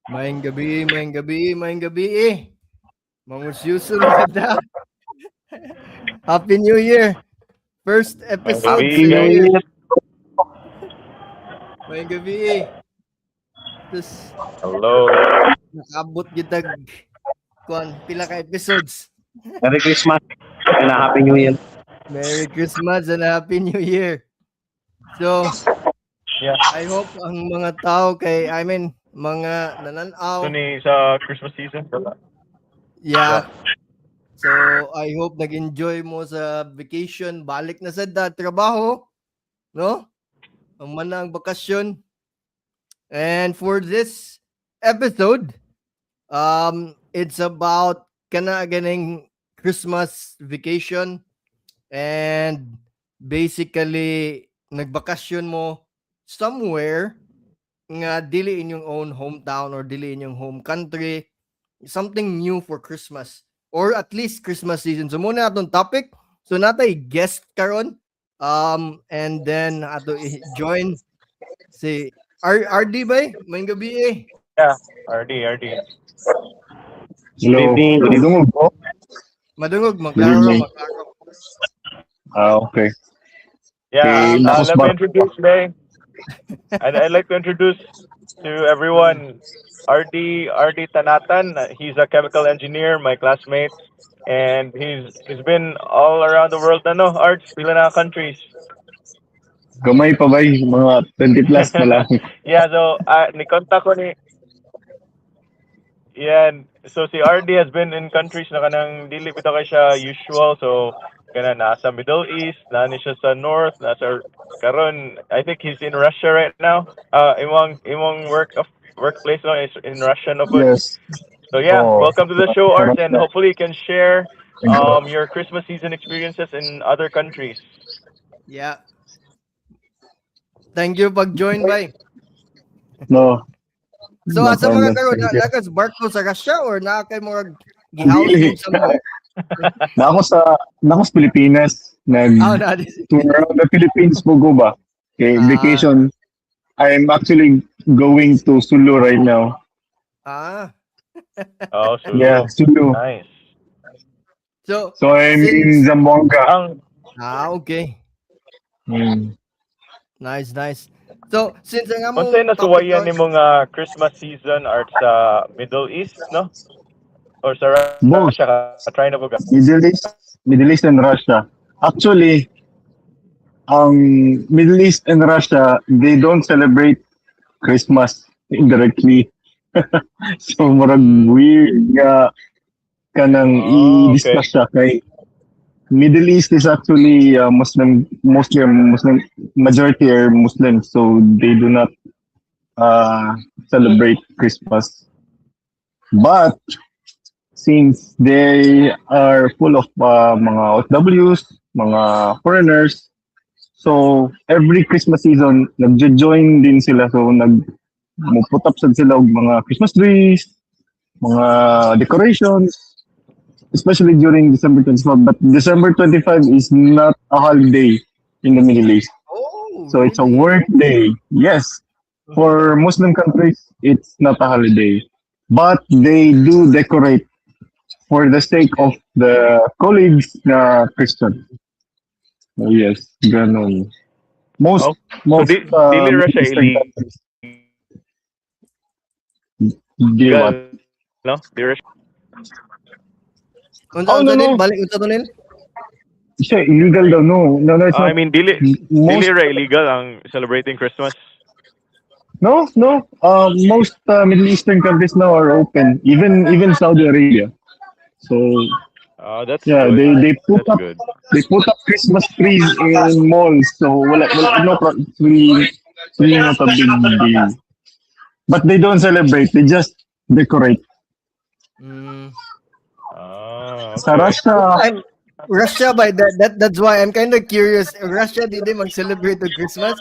Maayong gabi Mang Usyoso Ta. Happy New Year! First episode Happy sa New year. Year. Maayong gabi. Tapos, Hello. nakabot gitag pila ka episodes. Merry Christmas and a Happy New Year. Merry Christmas and Happy New Year! So, Yeah. I hope ang mga tao mga nananaw, Ito ni sa Christmas season. yeah. So, I hope nag-enjoy mo sa vacation. Balik na sa trabaho, no? Ang manang bakasyon. And for this episode, it's about ganing Christmas vacation, and basically nagbakasyon mo somewhere nga dili in yung own hometown or dili in yung home country, something new for Christmas or at least Christmas season. So muna atong topic. So natay guest karon, and then ato join si RD ba? May gabi eh. Yeah, RD. Hello. Good evening. Madungog po? Madungog, maklaro. Okay. Yeah, Okay, let me introduce today. I'd like to introduce to everyone RD Tanatan. He's a chemical engineer, my classmate, and he's been all around the world na, no? Arts, pila na countries. Gamay pa ba? Mga 20 plus pa lang. Yeah, so ni-contact ko ni yan. So si RD has been in countries na kanang dili bitaw kay siya usual. So kana nasa Middle East, nani siya sa North, nasa karon I think he's in Russia right now. Imong workplace no is in Russia no po. Yes. So yeah, Oh, welcome to the show, Art, and Russia. hopefully you can share Thank you. your Christmas season experiences in other countries. Yeah. Thank you pag-join bay. No. So No asa mga problem. karon Thank you. nakas barko sa Russia or naa kay mga gihouse Dili. mo sa mga Nako sa Pilipinas. na Tour around the Philippines po go ba? Okay, Ah. vacation. I'm actually going to Sulu right now. Oh, so Yeah, Sulu. nice. So So I'm in since Zamboanga. Ang okay. Hmm. Nice. So since ang among unsay topic nasuwayan karon- ni mga Christmas season Art sa Middle East, no? Or sa Both. Russia ka? Try na po ka. Middle East and Russia. Actually, Middle East and Russia, they don't celebrate Christmas indirectly. So murag weird nga kanang Oh, i-discuss siya kay Middle East is actually mostly Muslim, majority are Muslim, so they do not celebrate Christmas. But since they are full of mga OFWs, mga foreigners, so every Christmas season nagjo-join din sila, so put up sila og mga Christmas trees, mga decorations, especially during December 25. But December 25 is not a holiday in the Middle East. Oh, So it's a really? work day. Yes, for Muslim countries, it's not a holiday. But they do decorate for the sake of the colleagues na Christian. Oh, yes, ganon. Most, Oh, so most dili ra siya Eastern illegal, countries. Di what? no? Dili ra siya. Unsa no, nil? no. Balik unsa to nil? Siya, illegal daw, no. No, it's I not. mean, dili Most, ra illegal ang celebrating Christmas. no. Most Middle Eastern countries now are open. Even Saudi Arabia. So That's yeah, good. they put That's up good. Christmas trees in malls. So wala no it's really not a big deal. But they don't celebrate. They just decorate. Mm. Sa Okay. Russia, Russia by that's why I'm kind of curious. Russia did they mag-celebrate the Christmas?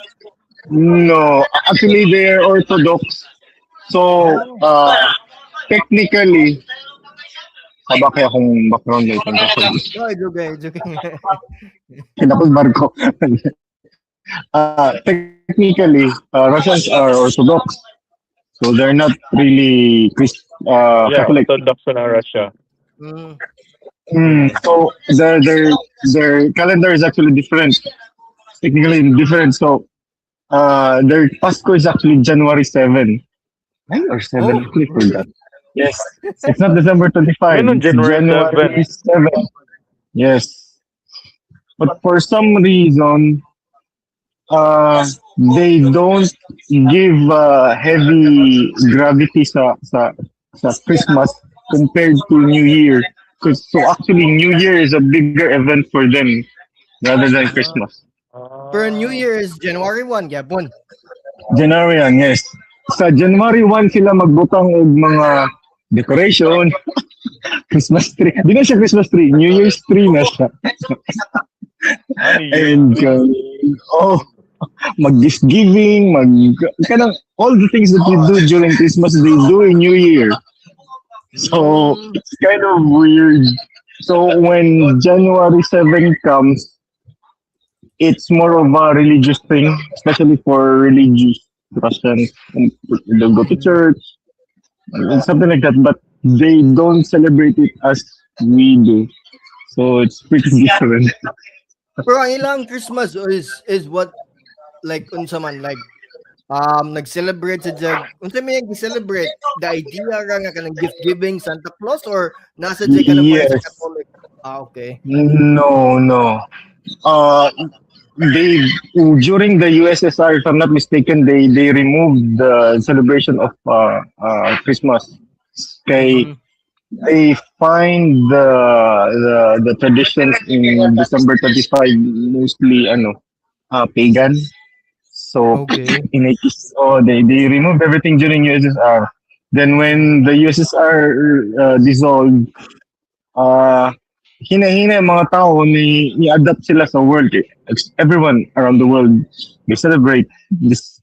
no. Actually, they're Orthodox. So technically, haba kaya kung background light ang No, it's okay. kinapag barko. Technically, Russians are Orthodox, so they're not really Yeah, Catholic. Orthodox na Russia. Mm. So their calendar is actually different, technically different. So their Pasco is actually January 7. 9 or 7, Oh, I actually really? forgot. Yes, it's not December 25. Ngayon It's January 7. January 7. Yes, but for some reason, uh, they don't give heavy gravity sa Christmas compared to New Year. So actually, New Year is a bigger event for them rather than Ah. Christmas. Pero New Ah. Year is January 1, gyapon. January yan, yes. Sa January 1 sila magbutang og mga decoration, Christmas tree. Di na siya Christmas tree, New Year's tree na siya. New Year's And tree. mag-gift giving, kanang all the things that you do during Christmas, they do in New Year. So Mm. it's kind of weird. So when January 7 comes, it's more of a religious thing, especially for religious Russians. They'll go to Mm. church, something like that, but they don't celebrate it as we do. So it's pretty different. Pero ang ilang Christmas is what like unsa man like nag-celebrate sa jag unsa may gi-celebrate the idea ra nga kanang gift giving Santa Claus or nasa jay ka na pare sa Yes. Catholic. Okay. No, no. Uh, they during the USSR, if I'm not mistaken, they removed the celebration of Christmas. Okay, Mm. they find the traditions in December 25 mostly pagan. So Okay. in 80s, they removed everything during USSR. Then when the USSR dissolved, uh, hina-hina yung mga tao ni-adapt sila sa world. Eh. Everyone around the world, they celebrate this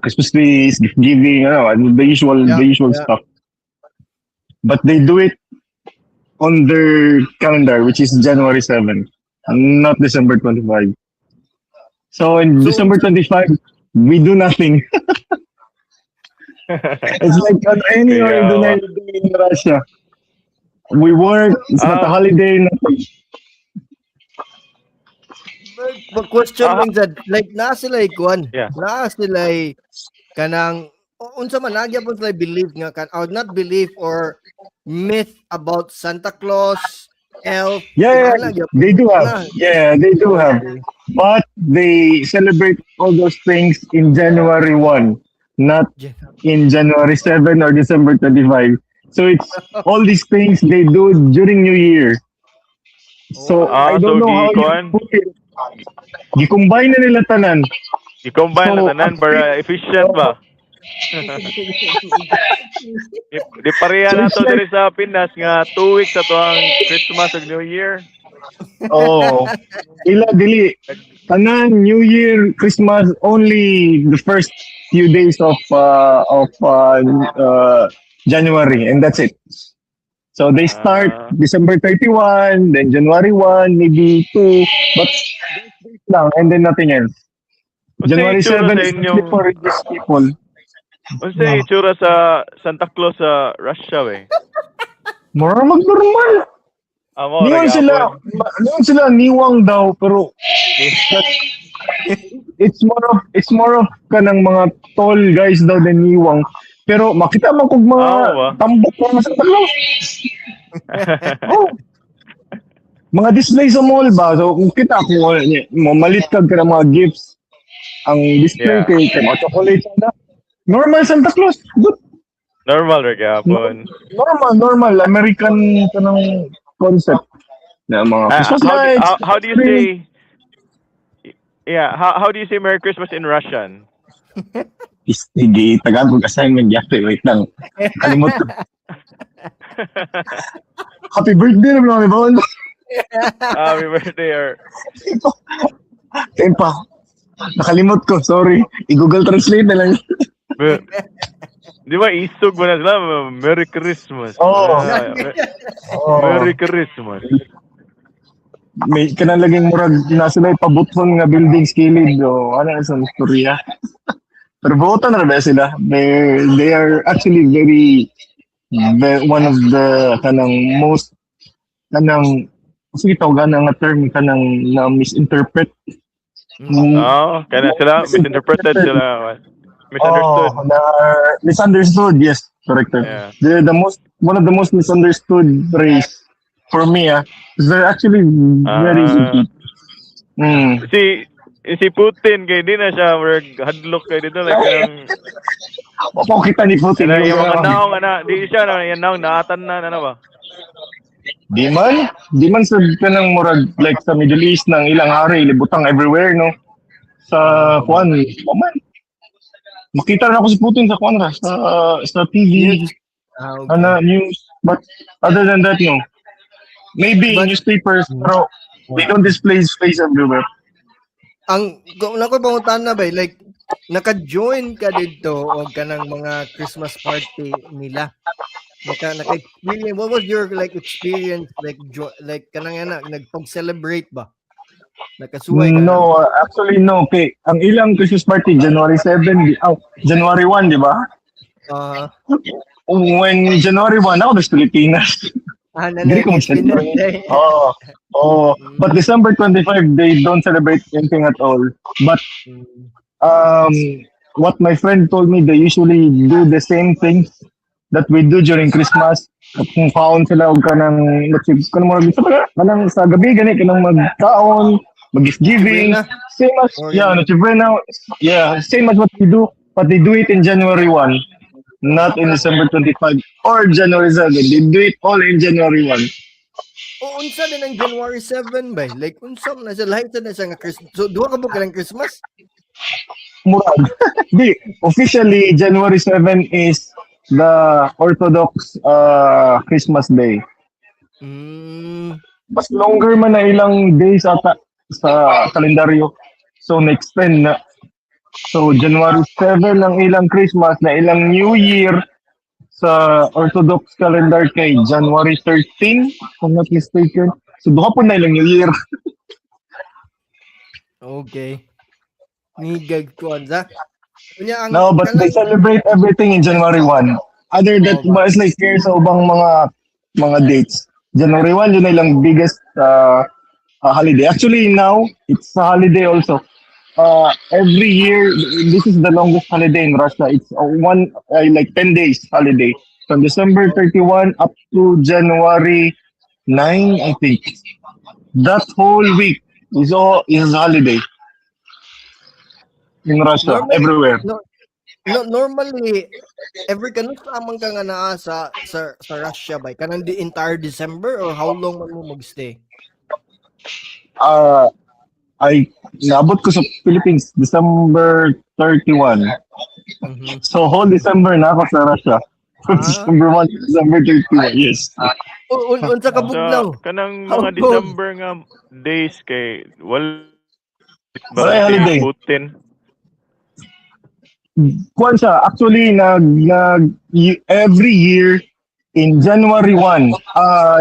Christmas trees, gift giving, Yeah, the usual yeah. stuff. But they do it on their calendar, which is January 7, not December 25. So in So December 25, we do nothing. It's like on any Kaya, ordinary day in Russia. We work, it's not a ah, holiday, nothing. but question ah, lang that like naa sila ikuan. yeah. Naa sila kanang unsa man nagya po sila believe nga kan or not believe or myth about Santa Claus, elf, Yeah, ana they gyapon. do have. Ana. Yeah, they do have. Okay. But they celebrate all those things in January 1, not Jan- in January 7 or December 25. So it's all these things they do during New Year. So Oh. I don't So know how you gi-kuan, put it. Gi-combine na nila tanan. i-combine na So tanan para efficient uh, ba? Di pareha so na it's to like diri sa Pinas nga 2 weeks ato ang Christmas ug New Year. oh, ila dili tanan New Year, Christmas only the first few days of January, and that's it. So they start Ah, December 31, then January 1, maybe 2, but lang, and then nothing else. unsay January itsura 7 sa is only inyong for religious people. unsay itsura sa Santa Claus sa Russia we? Mura mag-normal. Amo ra gyapon. Niyon sila niwang daw, pero it's more of kanang mga tall guys daw than niwang. Pero makita man kog mga Amo ba? tambok mga sa Claus. Oh, mga display sa mall ba? So, kung kita ko, mamalit kag ka ng mga gifts. Ang display Yeah, kay mga chocolate na. Normal Santa Claus. Good. normal ra gyapon. Normal. American kanang concept na mga Christmas lights, How Christmas do you tree. say yeah, how do you say Merry Christmas in Russian? Sige, Tagalog assignment yape. Wait lang. Kalimot ko. Happy birthday na mga bawal. Happy birthday or Tempa. Nakalimot ko. Sorry. I-Google Translate na lang. Mer- Di ba isog mo na sila? Merry Christmas. Oo. Ah, Oh. Merry Christmas. may kanalaging murag na sila pabuton nga building skilled o ano sa istorya. Pero buotan na ba sila? They are actually one of the kanang most kanang sige tawagan nga term kanang na misinterpret. Kaya sila misinterpreted sila. Oh, Misunderstood. misunderstood. Yes, correct. Yeah. They're one of the most misunderstood race for me. They're actually very good Ah, people. Mm. si Putin kay di na siya hadlock kay dito like kanang Opo, kita ni Putin. yung mga naong di siya na yan naong naatan na ano ba? Di man sa kanang murag like sa Middle East nang ilang hari libutang everywhere no. Sa kuan, man. Makita na ako si Putin sa kuan ra sa TV. News. Okay. News. But other than that, no. Maybe But- newspapers, pero they don't display his face everywhere. Ang nako pangutan na ba like naka-join ka dito o kanang mga Christmas party nila. Naka-experience, what was your like experience like like kanang nagpag-celebrate ba? Nakasuway ka? No, actually no. Okay. Ang ilang Christmas party, January 7, January 1, di ba? When January 1, ako sa Pilipinas. Hindi ko mag-celebrate. But December 25, they don't celebrate anything at all. But what my friend told me, they usually do the same things that we do during Christmas. Kung kaon sila og kanang sa gabi gani kanang magkaon, mag-gift giving, same as same as what we do, but they do it in January 1, not in December 25 or January 7. They do it all in January 1. O unsa din ang January 7 ba? Like unsa na sa lahat na siya nga Christmas. So duha ka ba Christmas? Murag. Di, officially January 7 is the Orthodox Christmas Day. Mas longer man na ilang days ata sa kalendaryo. So na-extend na. So January 7 ang ilang Christmas na ilang New Year sa Orthodox calendar kay January 13, kung not mistaken. So duha po na ilang New Year. Okay. Nigag ko anza. No, but they celebrate everything in January 1. Other than it's like here sa ubang mga dates. January 1 yun na ilang biggest holiday. Actually now it's a holiday also. Every year this is the longest holiday in Russia. It's like 10 days holiday from December 31 up to January 9, I think. That whole week is holiday in Russia, everywhere. Normally every kanus amang ka nga naa sa Russia ba? Kanang the entire December or how long man mo magstay? Naabot ko sa Philippines December 31. So whole December na ako sa Russia. December 1 to December 31. Yes. Unsa ka bugnaw? Kanang mga December nga days kay wala holiday. Putin. Kuan siya, actually every year in January 1,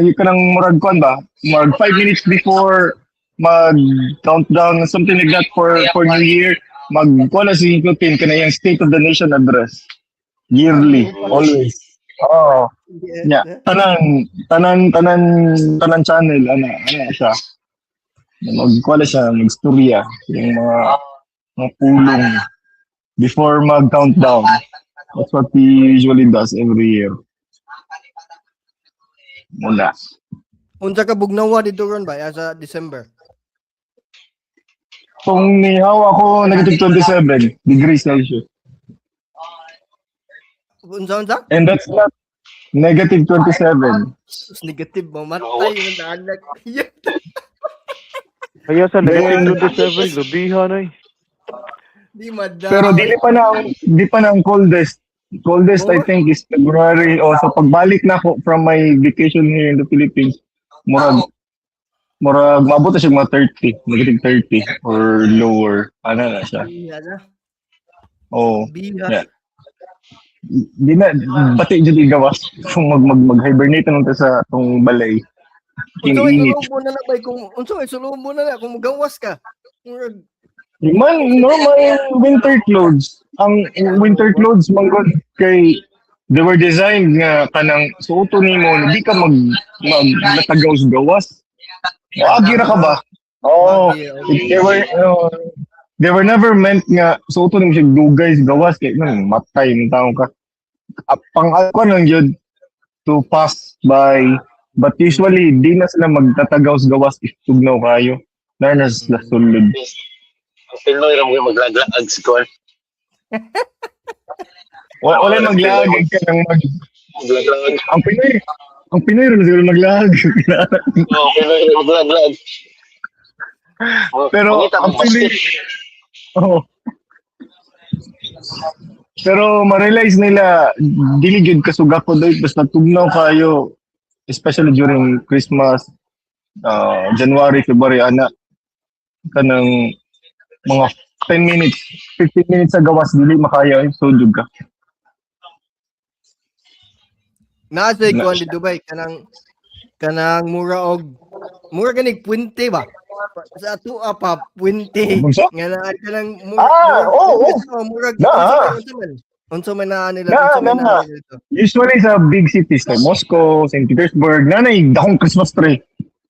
you kanang murag kuan ba? Murag 5 minutes before mag-countdown, something like that for New Year, kuan si Putin kanang State of the Nation address. Yearly, always. Yeah. Tanan channel siya. Kuan siya, magstorya yung mga pulong before mag-countdown. That's what he usually does every year. Mula. Unsa ka bugnawa dito ron ba sa December? Kung nihaw ako, negative 27 degrees Celsius. Unsa? And that's not negative 27. Negative mo, matay yung dalag. Kaya sa negative 27, lubihan ay. Di madam. Pero di pa na ang coldest. Coldest I think is February. So pagbalik na ako from my vacation here in the Philippines, murag maabot na siya mga 30, negative 30 or lower. Ano na siya? Biha. Yeah. Di na pati jud igawas kung mag-hibernate nung sa tong balay. Unsa may Init. sulubo na bay kung unsa may sulubo na kung mugawas ka. Murag Man, normal winter clothes. Ang winter clothes manggod kay they were designed nga kanang suoto nimo di ka natagaws-gawas. Agi ra ka ba? Oh, Agi, okay. they were never meant nga suoto nimo siya dugay gawas kay man matay ng taong ka. Pang-alko lang yun to pass by. But usually, di na sila magtatagaws-gawas if tugnaw kayo. Na sila sulod. Ang Pinoy ra mo maglaglaag si Kuan. Wala maglagag ka ng Maglaglaag. ang Pinoy rin siguro maglag. Oo, Pinoy ra maglaglaag. Pero Mangita ang kang Pinoy, basket. oh. Pero ma-realize nila, dili gyud kasuga ko doy basta tugnaw kayo, especially during Christmas, January, February, ana, kanang mga 10 minutes, 15 minutes sa gawas, dili makaya, sujud ka. Naasay Na- ko di Dubai kanang mura ganig puwente ba? Sa ato pa puwente Unsa? nga naa kanang mura Na. unsa man na nila Na, unsa man na. na nila. Usually sa big cities like Moscow, St. Petersburg, nanay dakong Christmas tree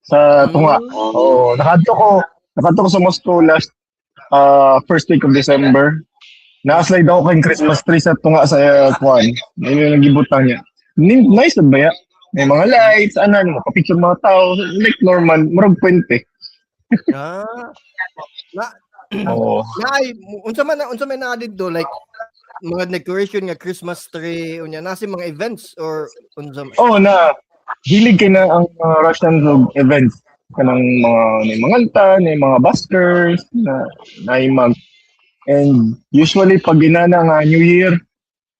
sa tunga. Oh, nakadto ko sa Moscow last first week of December. Na-slide ako kay Christmas tree sa tunga sa kuan. Yun yung nagibutang niya. Nice na ba ya? May mga lights, makapicture mga tao, like normal, murag puwente. Ah. Na Oo. naay unsa man na dito like mga decoration nga Christmas tree unya nasi mga events or unsa man. Oh, na hilig kay na ang Russian events kanang mga alta, mga buskers na mag and usually pag inana nga New Year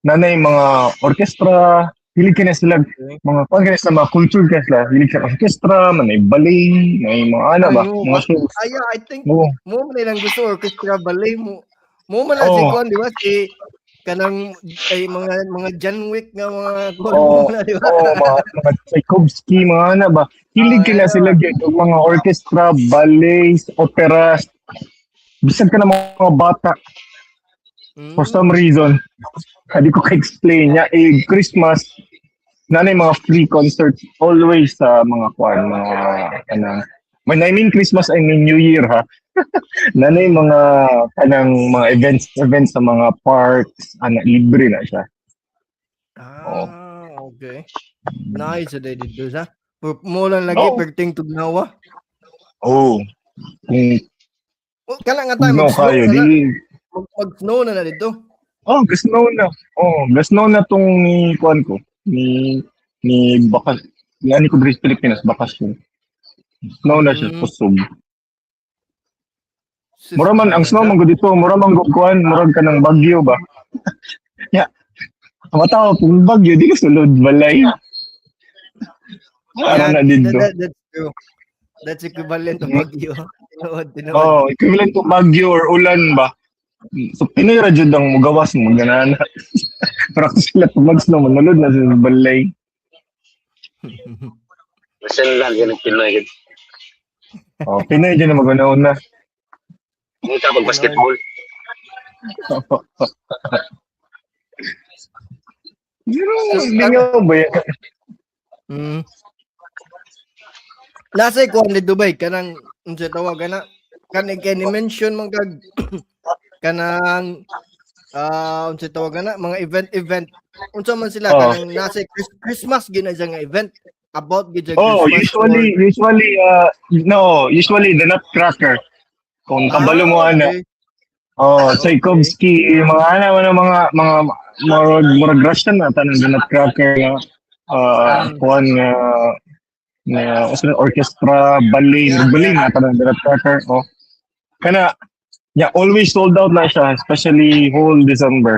nanay mga orchestra hilig kay na sila mga pag sa mga culture kay sila hilig sa orchestra manay ballet may mga ba mga shows. I think Oo. mo man nilang gusto orchestra ballet mo man lang si Oo. Kon di ba si kanang ay mga John Wick nga mga Oo, mo na di ba? mga Tchaikovsky, mga ba? Hilig kila sila gyud og mga orchestra, ballets, operas. Bisag ka na mga bata for some reason. Hindi ko ka-explain niya. Christmas, nanay mga free concerts always sa mga kanang when I mean Christmas, I mean New Year ha. Nanay mga kanang mga events sa mga parks, libre na siya. Okay. Nice day dito sa. Mo lang lagi perting tugnawa. Oh. Kung Kala nga tayo tugnaw kayo, mag-snow na dito. Oh, gasnow na. Oh, gasnow na tong ni kuan ko. Ni bakas. Ni ani ko diri sa Pilipinas bakasyon. Snow na siya kusog. Mura man ang snow man gud dito, mura man gud kuan, murag ka ng bagyo ba. Ya. Ang tao kung bagyo di ka sulod balay. Na dito. That's true. That's equivalent to bagyo. Tinood. Oh, equivalent to bagyo or ulan ba. So Pinoy ra jud ang mugawas mo ganana. Pero kung sila mag-snow manulod na sa balay. Masel lang yan ang Pinoy. Oh, Pinoy dyan na mag-una-una. Hindi ka mag-basketball. Lingaw ba yan? Nasa ko ni Dubai kanang unsa tawag na kanang mention man kag kanang unsa tawag na mga event unsa man sila kanang nasa Christmas gina nga event about gid Christmas. Usually the Nutcracker. Kung kabalo mo ana. Tchaikovsky, mga Russian na tanang the Nutcracker kuan na orchestra, ballet na tanang the Nutcracker. Kana always sold out na siya, especially whole December.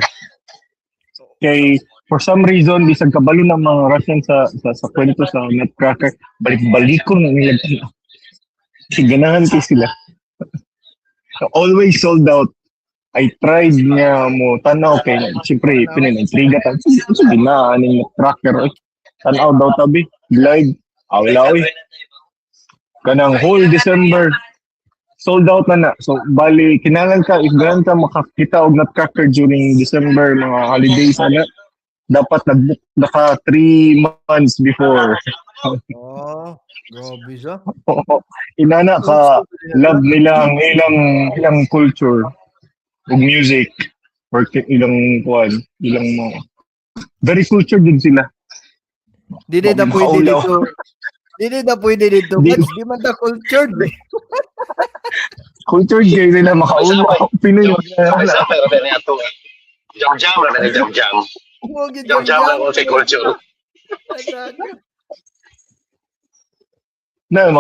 Kay for some reason bisag kabalo ng mga Russian sa kwento sa Nutcracker, balik-balik ko nang nila. Ganahan ko sila. Always sold out. I tried nga mo tanaw kay siyempre pinintriga ta. So binaan ning Nutcracker. Tanaw daw tabi, live. Wala oy. kanang whole December sold out na. So bali kinahanglan ka if ganun ka makakita og nutcracker during December mga holidays ana, dapat nag-book na ka 3 months before. Oh, grabe siya. Inana ka love nila ang ilang culture ug music or ilang kuan, ilang mga very cultured din sila. Dili na pwede Makaulaw. dito. Dili na pwede dito. Di- Di man ta cultured. Cultured kayo nila makaulaw. Pinoy Sabay sa pero ba niya to. Jam-jam ra ba jam-jam. Mo gid Jam-jam ra ko sa culture. na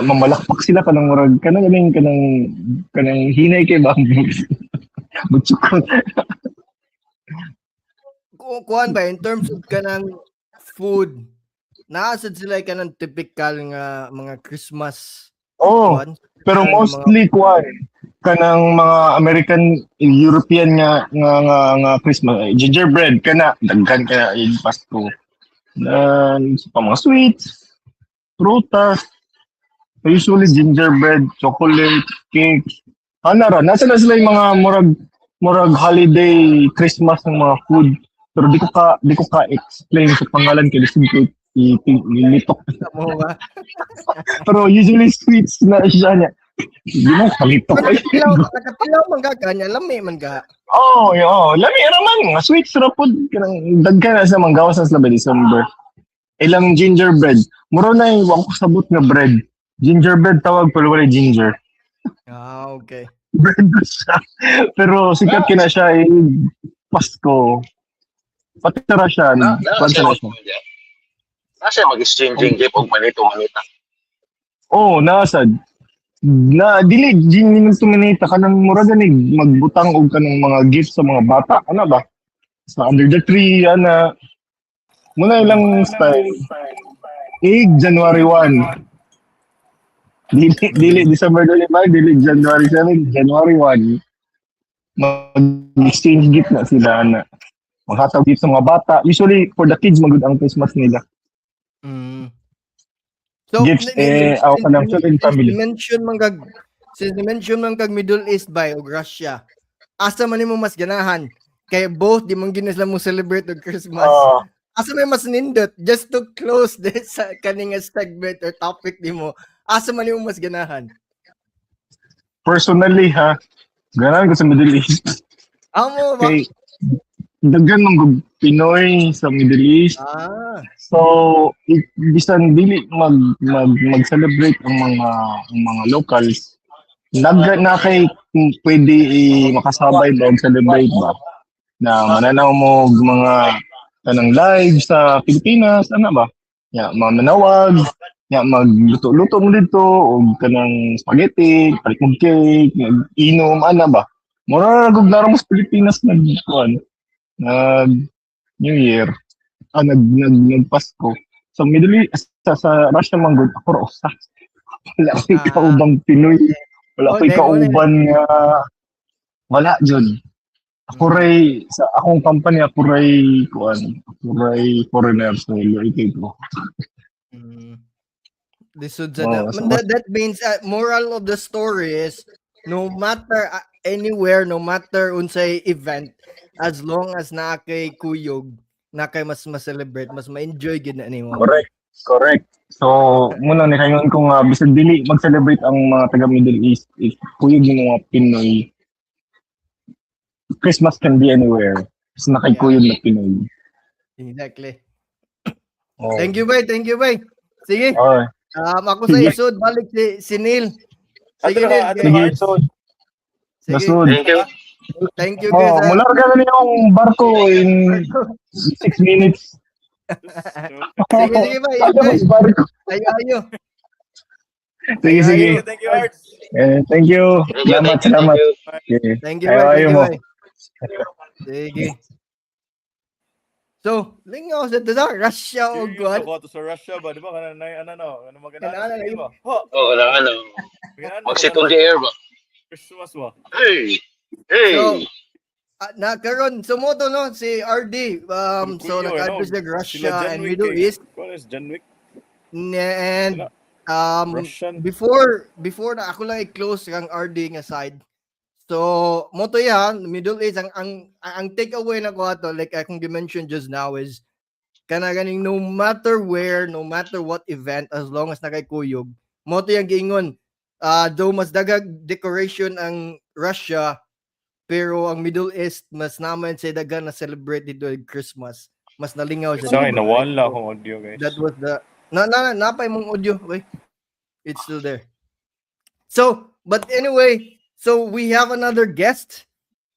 mamalakpak sila kanang murag kanang hinay kay bamboo. Butsukon. Kuan ba in terms of kanang food, naasad sila kanang typical nga mga Christmas Oh, kuan. pero mostly kuan kanang mga American European nga Christmas gingerbread kana daghan kana in Pasko. Pa mga sweets, prutas, usually gingerbread, chocolate, cake. Ana ra, nasa na sila yung mga murag holiday Christmas ng mga food. Pero di ko ka explain sa pangalan kay lisod ko ilitok. Mo ba? Pero usually sweets na siya niya. Di mo kalitok. Nakatilaw man ka kanya, lami man ka. Oh, lami raman mga sweets ra pod kanang daghan na sa mga gawas sa December. Ilang gingerbread. Muro na yung wako sabot nga bread. Gingerbread tawag pero wala ginger. Ah, okay. Bread na siya. Pero sikat kina siya Pasko. Pati tara siya. Pati na siya. Nasa mag-exchanging gift og manita. Oh, nasad. Na dili gin tuminita kanang mura ganig magbutang og kanang mga gifts sa mga bata ana ba? Sa under the tree ana. Muna ilang style. January 1. Dili December 25, dili January 7, January 1. Mag-exchange gift na sila na. Maghatag gift sa mga bata. Usually for the kids magud ang Christmas nila. So, Gifts ako ka lang sa family. Since mention man kag Middle East by o Russia, asa man nimo mas ganahan? Kaya both di man ginas lang mo celebrate og Christmas. Asa may mas nindot just to close this kaning segment or topic nimo. Asa man nimo mas ganahan? Personally ha, ganahan ko sa Middle East. Amo ba? Okay. Daghan mga Pinoy sa Middle East. So, bisan dili mag-celebrate ang mga locals. Na kay pwede makasabay ba og celebrate ba? Na mananaw mo mga kanang live sa Pilipinas, ano ba? Ya, manawag, ya magluto-luto mo dito og kanang spaghetti, palit mo cake, inom ana ba? Mura gug laro mo sa Pilipinas nag New Year. Nagpasko. So Middle East sa Russia man gud ako ra usa. Wala ko'y kaubang Pinoy. Wala ko'y kauban nga wala jud. Ako ray sa akong company ako ray foreigner so loyalty ko. That means moral of the story is no matter anywhere, no matter unsay event, as long as na kay kuyog, na kay mas ma-celebrate, mas ma-enjoy gid na nimo. Correct. So muna ni kayon kung bisan dili mag-celebrate ang mga taga Middle East, kuyog yung mga Pinoy. Christmas can be anywhere. Mas nakikuyog na Pinoy. Exactly. Thank you, bay. Sige. Alright. Ako sa isod, balik si Neil. Sige, Neil. Sige. Thank you, guys. Mula ka na yung barko in 6 minutes. Sige, bay. Ayo. Sige. Thank you, Arts. Thank you. Salamat. Thank you, bay. Sige. So, lingaw sa Russia o God. Ako sa Russia ba, di ba? Ano maganda Kanana, di ba? Mag-sit on the air ba? Christmas ba? Hey! So, nagkaroon, sumoto no, si RD. So, nag-advise Russia and Middle East. What is John Wick? And Russian. Before na ako lang i-close kang RD nga side. So, mo to yan, Middle East, ang takeaway na ko ato, like akong dimension just now is, kana ganing no matter where, no matter what event, as long as nakaikuyog, mo to yung giingon, though mas dagag decoration ang Russia, pero ang Middle East, mas naman sa dagan na celebrate dito yung Christmas. Mas nalingaw siya Sorry, dito. Right? nawala So, akong audio, guys. that was the, napay mong audio, okay? It's still there. So, but anyway, so we have another guest,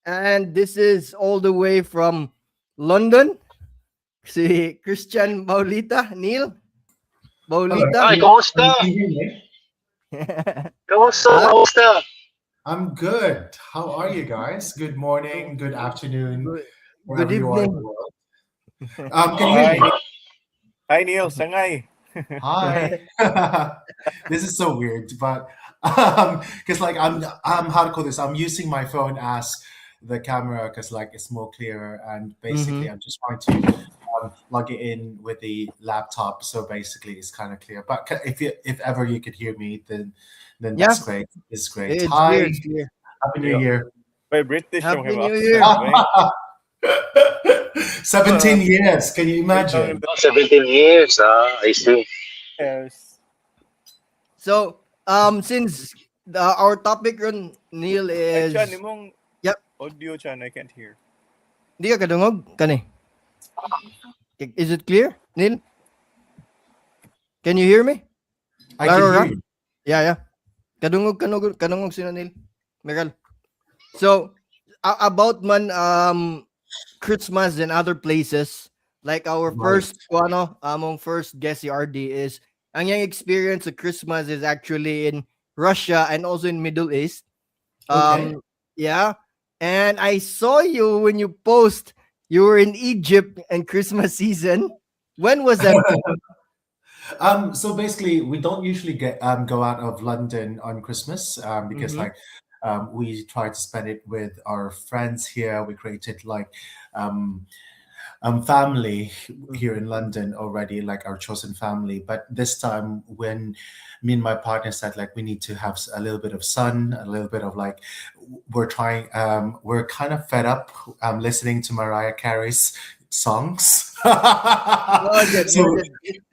and this is all the way from London. Si Christian Baulita, Neil Baulita. Ay, kumusta? Can you hear me? Kumusta? Ah, Kumusta? I'm good. How are you guys? Good morning, good afternoon, good, good wherever you are in the evening. world. Can you hear Hi, me? hi Neil, sangay. Hi. This is so weird, but because like I'm how to call this? I'm using my phone as the camera because like it's more clearer, and basically Mhm. I'm just trying to log it in with the laptop, so basically it's kind of clear. But if ever you could hear me, then that's Yeah, great. It's great. it's clear, Hi, it's clear. Happy New Yo, Year. may British yung Happy have New accent, Year. right? 17 years. Can you imagine? Oh, 17 years. I see. Yes. So, since our topic run, Neil, Ay, Chan, is, imong yep, audio, Chan, I can't hear. di ka kadungog, kani. Is it clear, Neil? Can you hear me? I Klaro can ra? hear you. Yeah. Kadungog sino Neil. Meral. So, about man Christmas and other places, like our Right. first among first guest si RD is, ang yung experience of Christmas is actually in Russia and also in Middle East. Okay. Yeah. And I saw you when you post you were in Egypt and Christmas season. When was that? So basically, we don't usually get go out of London on Christmas because Mm-hmm. like we try to spend it with our friends here. We created like um, family here in London already, like our chosen family. But this time, when me and my partner said like we need to have a little bit of sun, a little bit of like we're kind of fed up listening to Mariah Carey's songs. so Noted.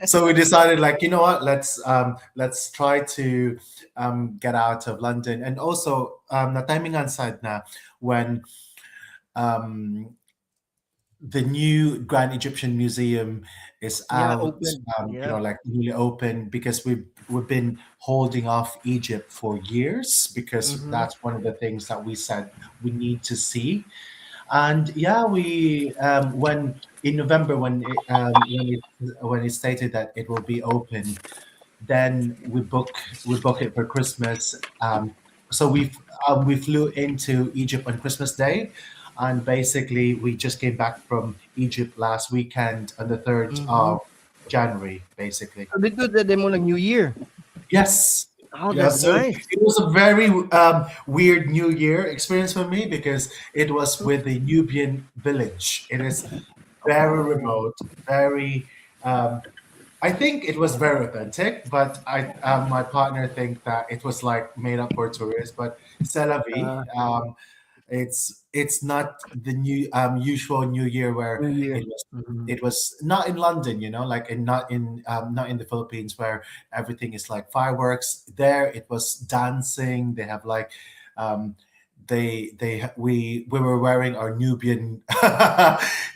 so we decided like you know what, let's try to get out of London. And also na timing side na when um the new Grand Egyptian Museum is Yeah, out, open. Yeah. like newly open, because we've been holding off Egypt for years because Mm-hmm. that's one of the things that we said we need to see. And yeah, we when in November when it stated that it will be open, then we book it for Christmas. So we flew into Egypt on Christmas Day, and basically we just came back from Egypt last weekend on the 3rd Mm-hmm. of January, basically. So dito the demo ng New Year. Yes. Oh, Yeah, that's so nice. it was a very weird New Year experience for me because it was with the Nubian village. It is very Oh. remote, very I think it was very authentic, but my partner think that it was like made up for tourists. But c'est la vie. Uh, It's not the usual New Year where New Year. it was Mhm. it was not in London, like in not in the Philippines where everything is like fireworks. There it was dancing. They have like um, we were wearing our Nubian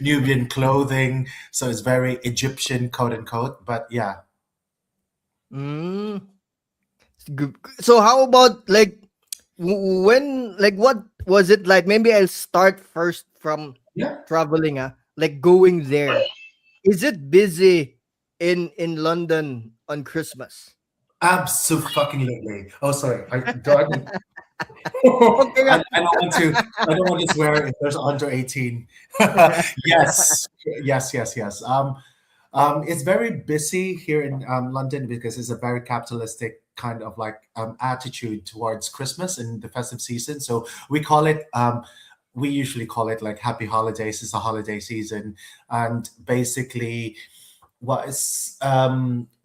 Nubian clothing, so it's very Egyptian, quote unquote. But yeah, Mm. Good. So how about like when like what was it like? Maybe I'll start first from yeah, traveling. Like going there. Is it busy in London on Christmas? absolutely. Oh, sorry. Okay. I don't want to. I don't want to swear if there's under 18. Yes, yes. It's very busy here in London because it's a very capitalistic kind of like attitude towards Christmas and the festive season. So we call it. We usually call it like Happy Holidays. It's a holiday season, and basically what is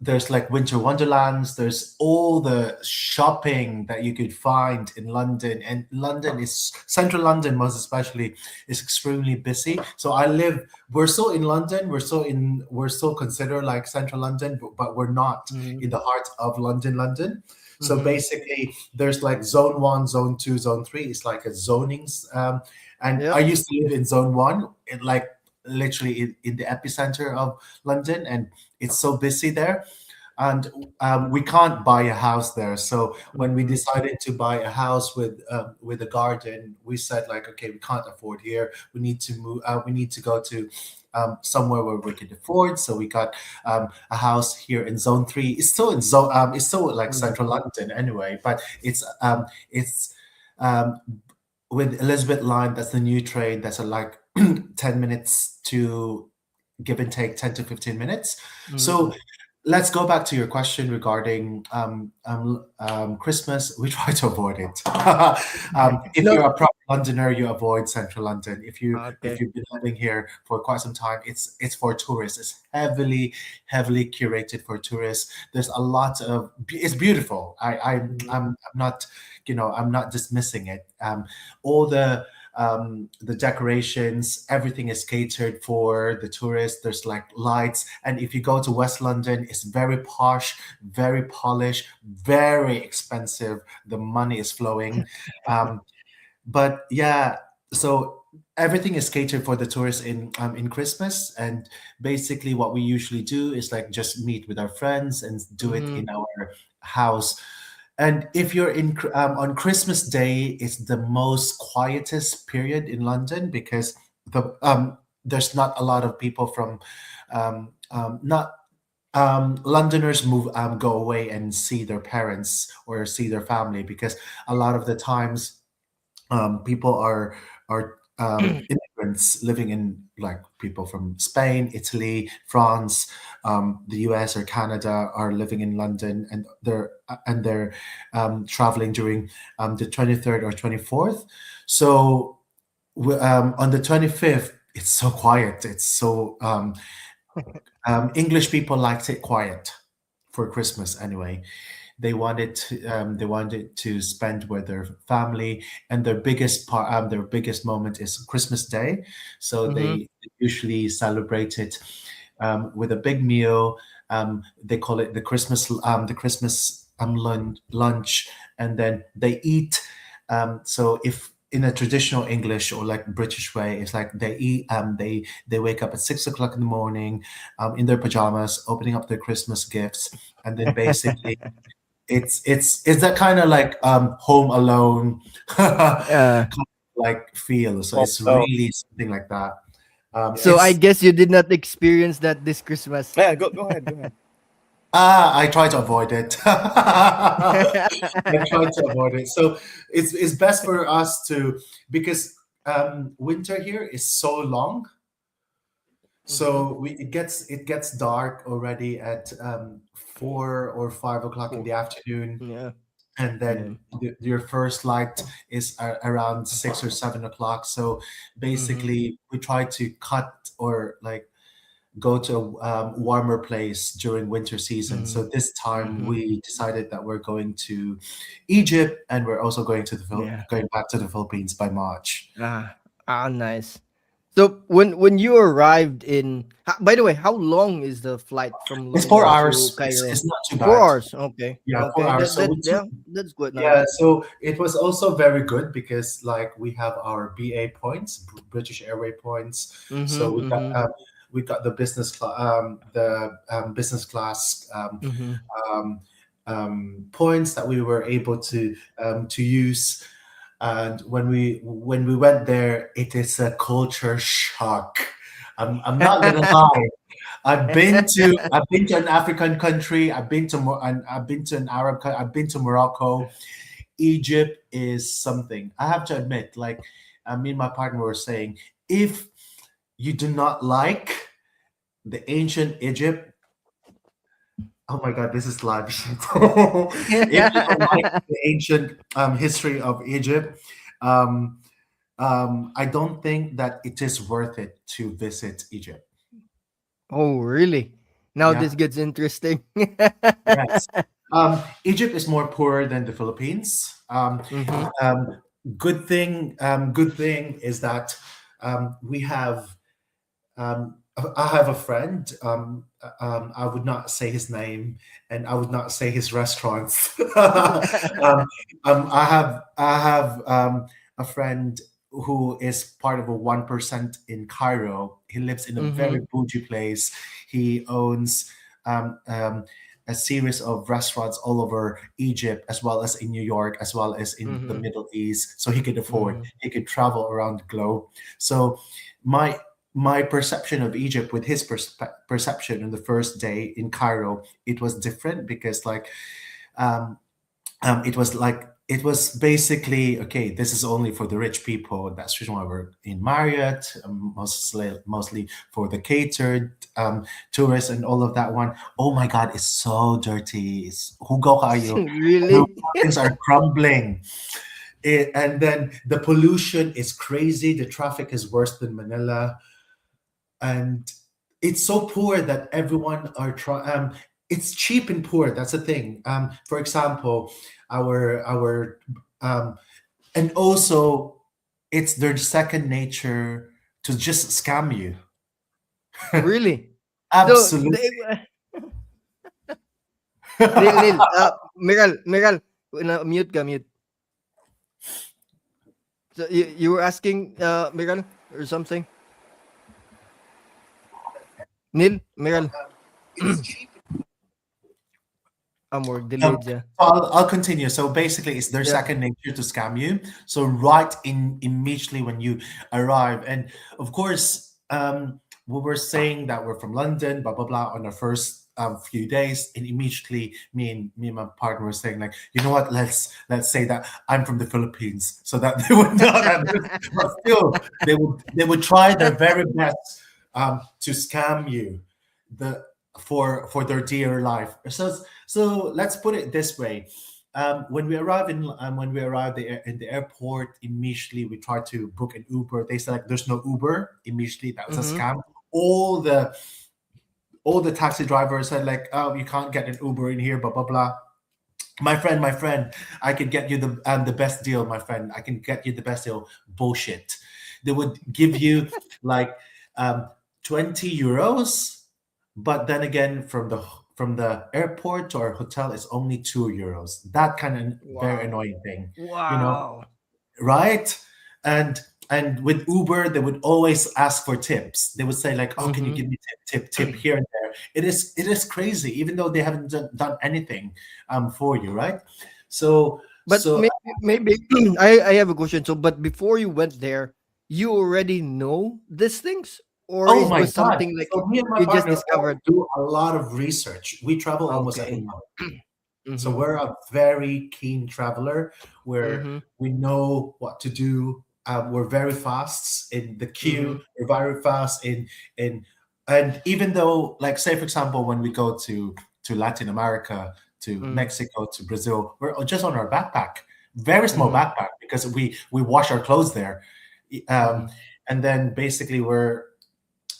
there's like winter wonderlands, there's all the shopping that you could find in London, and London is central London most especially is extremely busy. So I live we're still in London, we're still considered like central London, but we're not Mhm. in the heart of London. So Mhm. basically there's like zone 1, zone 2, zone 3. It's like a zonings, and I Yep. used to live in zone 1, in like literally in the epicenter of London, and it's so busy there. And we can't buy a house there. So when we Mhm. decided to buy a house with a garden, we said like, okay, we can't afford here. We need to move. We need to go to somewhere where we can afford. So we got a house here in Zone 3. It's still in zone. It's still like Mhm. central London anyway, but it's um, with Elizabeth Line. That's the new train. That's a like 10 minutes to give and take 10 to 15 minutes. So Mhm. let's go back to your question regarding Christmas. We try to avoid it. If No. you're a proper Londoner, you avoid Central London. If Okay. you've been living here for quite some time, it's for tourists. It's heavily curated for tourists. There's a lot of it's beautiful. Mhm. I'm not I'm not dismissing it. All the decorations, everything is catered for the tourists. There's like lights, and if you go to West London, it's very posh, very polished, very expensive. The money is flowing. um, but yeah, so everything is catered for the tourists in Christmas, and basically what we usually do is like just meet with our friends and do it in Mhm. our house. And if you're on Christmas Day, it's the most quietest period in London because there's not a lot of people from not Londoners go away and see their parents or see their family, because a lot of the times people are immigrants living in, like, people from Spain, Italy, France, the US or Canada are living in London, and they're traveling during the 23rd or 24th. So on the 25th, it's so quiet. It's so English people liked it quiet for Christmas anyway. They wanted to spend with their family, and their biggest moment is Christmas Day. So Mhm. they usually celebrate it with a big meal. They call it the Christmas lunch, and then they eat. So if in a traditional English or like British way, it's like they eat. They wake up at 6 o'clock in the morning, in their pajamas, opening up their Christmas gifts, and then basically it's that kind of like Home Alone kind Yeah. of like feel. So Oh, it's oh. really something like that. So I It's guess you did not experience that this Christmas. Yeah, go ahead, go ahead. I try to avoid it. I try to avoid it. So it's best for us to, because winter here is so long. Mhm. So it gets dark already at 4 or 5 o'clock in Cool. the afternoon, Yeah. and Yeah. then your first light is around 6 or 7 o'clock. So Mhm. basically, we try to cut or like go to a warmer place during winter season. So Mhm. this time Mhm. we decided that we're going to Egypt, and we're also going to Yeah. going back to the Philippines by March. Ah. Ah, nice. So when you arrived in, by the way, how long is the flight from It's four London to hours. It's Cairo? not too Four bad. hours. Okay. Yeah, four Okay. hours. That So that we took. yeah, that's good Yeah, nice. so it was also very good because like we have our BA points, British Airway points. So Mhm. Mhm. we got the business class Mhm. um, points that we were able to use. And when we went there, it is a culture shock. I'm not gonna lie. I've been to an African country. I've been to an I've been to Morocco. Egypt is something. I have to admit, like, me and my partner were saying, if you do not like the ancient Egypt, oh my God, this is live. If you don't like the ancient history of Egypt, um, I don't think that it is worth it to visit Egypt. Oh, really? Now Yeah. this gets interesting. Yes. Egypt is more poor than the Philippines. Mm-hmm. Um, good thing is that we have. I have a friend. I would not say his name, and I would not say his restaurants. I have a friend who is part of a 1% in Cairo. He lives in a very Mm-hmm. bougie place. He owns um, um, a series of restaurants all over Egypt, as well as in New York, as well as in the Mm-hmm. Middle East. So he could afford. Mm-hmm. He could travel around the globe. So my my perception of Egypt with his perception on the first day in Cairo, it was different because um, it was basically okay. This is only for the rich people. That's the reason why we're in Marriott, mostly for the catered tourists and all of that one. Oh my God, it's so dirty. It's hugo kayo. The Really? buildings are crumbling. And then the pollution is crazy. The traffic is worse than Manila, and it's so poor that everyone are trying. It's cheap and poor. That's the thing. For example, our and also it's their second nature to just scam you. Really? So, Absolutely. Nil, Miral, mute ka, mute. So you were asking, Miral, or something? Nil, Miral. More delayed, yeah. I'll continue. So basically, it's their Yeah. second nature to scam you. So right in immediately when you arrive, and of course, we were saying that we're from London, blah blah blah, on our first few days, and immediately me and my partner were saying like, you know what? Let's say that I'm from the Philippines, so that they would know that. But still, they would try their very best to scam you. The for their dear life. So let's put it this way: when we arrive in the airport, immediately we try to book an Uber. They said like, "There's no Uber." Immediately, that was a Mm-hmm. scam. All the taxi drivers said like, "Oh, you can't get an Uber in here." Blah blah blah. My friend, I could get you the best deal. My friend, I can get you the best deal. Bullshit. They would give you like um, 20 euros, but then again, from the airport to our hotel is only 2 euros. That kind of very Wow. annoying thing, you know, Wow. right? And and with Uber, they would always ask for tips. They would say like, "Oh, can you Mm-hmm. give me tip here and there?" It is crazy, even though they haven't done anything for you, right? So But so maybe I have a question. So, but before you went there, you already know these things, or oh it my was God! something like So me and my you just partner discovered? do a lot of research. We travel almost every Okay. month. So Mm-hmm. we're a very keen traveler where Mm-hmm. we know what to do. We're very fast in the Mm-hmm. queue. We're very fast in and even though, like, say for example, when we go to Latin America, to Mm-hmm. Mexico, to Brazil, we're just on our backpack, very small Mm-hmm. backpack because we wash our clothes there, um, Mm-hmm. and then basically we're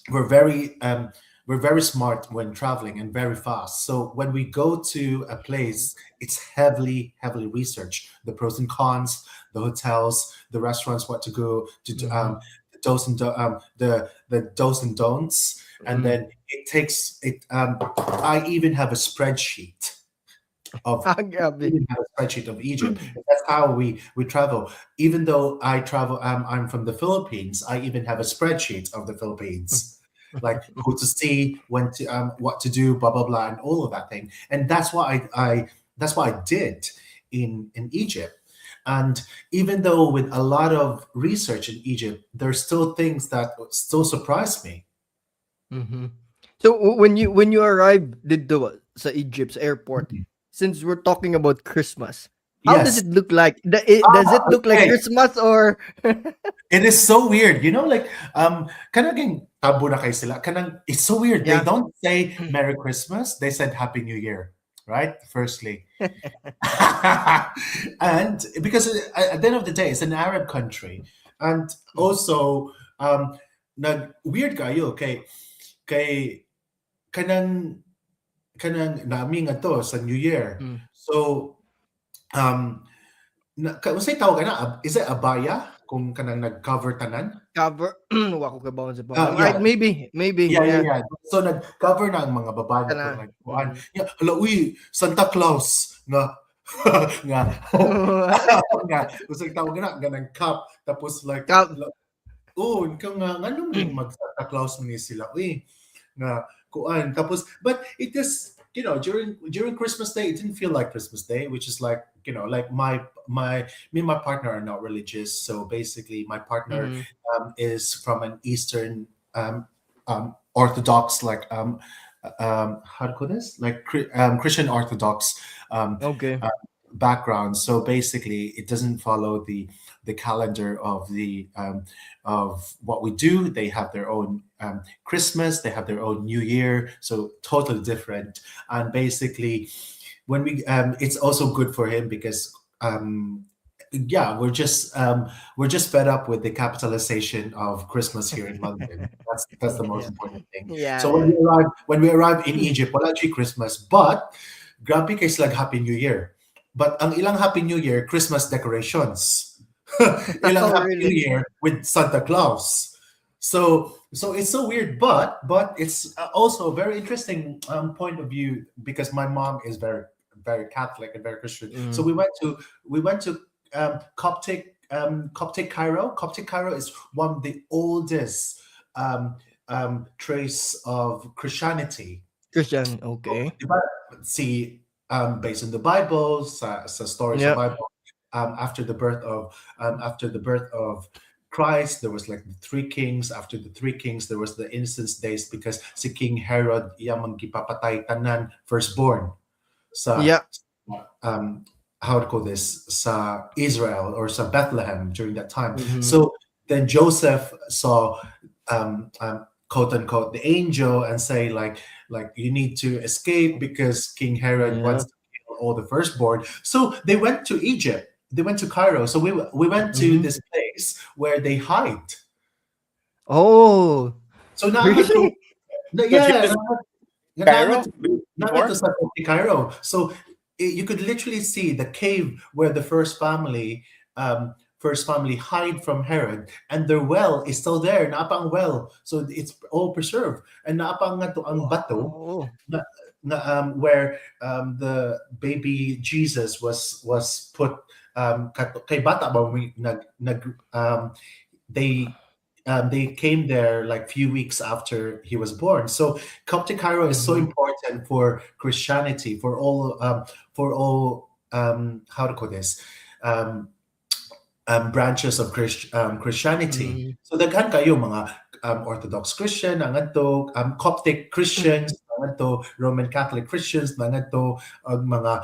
very we're very smart when traveling and very fast. So when we go to a place, it's heavily researched, the pros and cons, the hotels, the restaurants, what to go to, Mm-hmm. the do's and the do's and don'ts, and Mm. then it takes it. I even have a spreadsheet of Ah, grabe. even have a spreadsheet of Egypt. That's how we travel. Even though I travel, I'm from the Philippines. I even have a spreadsheet of the Philippines, like who to see, when to, what to do, blah blah blah, and all of that thing. And that's what that's what I did in Egypt. And even though with a lot of research in Egypt, there's still things that still surprise me. Mhm. So when you arrived dito sa Egypt's airport, since we're talking about Christmas, how does Yes. it look like? Does it look like Okay. Christmas or It is so weird, like kanang tabo na kay sila. Kanang it's so weird. They yeah? don't say Merry Christmas. They said Happy New Year, right? Firstly, and because at the end of the day, it's an Arab country, and also weird kayo kay kanang kanang nami nga to sa New Year. Mm. So unsay tawag na, is it abaya kung kanang nag-cover tanan? Cover wa ko kabawan sa Ah, pamilya. yeah. Right, maybe, Yeah. So nag-cover na ang mga babae na to, Kana. like kuan. Yeah, hala uy, Santa Claus nga nga nga unsay tawag na ganang cup tapos like Kap. ikaw nga nganong mag Santa Claus man ni sila uy nga kuan tapos but it is during Christmas Day it didn't feel like Christmas Day, which is like like me and my partner are not religious, so basically my partner Mhm. is from an Eastern Orthodox how to call this like Christian Orthodox Okay. background. So basically, it doesn't follow the calendar of what we do. They have their own Christmas. They have their own New Year. So totally different. And basically, when we it's also good for him because yeah, we're just fed up with the capitalization of Christmas here in London. That's the most Yeah. important thing. Yeah. So when we arrive in Egypt, wala jud Christmas, but grabe kay sila Happy New Year. But ang ilang Happy New Year, Christmas decorations. Ilang Oh, Happy New really? Year with Santa Claus. So it's so weird, but it's also a very interesting point of view because my mom is very Catholic and very Christian. So Mm. we went to Coptic Cairo. Coptic Cairo is one of the oldest trace of Christianity. Christian, okay. Diba? See, based on the Bible, sa stories of Yeah. Bible, after the birth of Christ, there was like the three kings. After the three kings, there was the innocent days because si King Herod iyang gipapatay tanan firstborn sa Yeah. how to call this sa Israel or sa Bethlehem during that time. Mhm. So then Joseph saw quote unquote the angel and say like you need to escape because King Herod Yeah. wants to kill all the firstborn. So they went to Egypt. They went to Cairo. So we went to Mhm. this place where they hide. Oh, So naangat ko, really? yeah, Cairo naangat before? to sa Cairo. So you could literally see the cave where the first family hide from Herod, and their well is still there. Naapang well, so it's all preserved. And naapang nga to ang bato Wow. where the baby Jesus was put. Kay bata ba they came there like few weeks after he was born. So Coptic Cairo is so Mhm. important for Christianity, for all how to call this branches of Christianity. Mm. So daghan kayo mga Orthodox Christian, nangadto Coptic Christians, nangadto Roman Catholic Christians, nangadto mga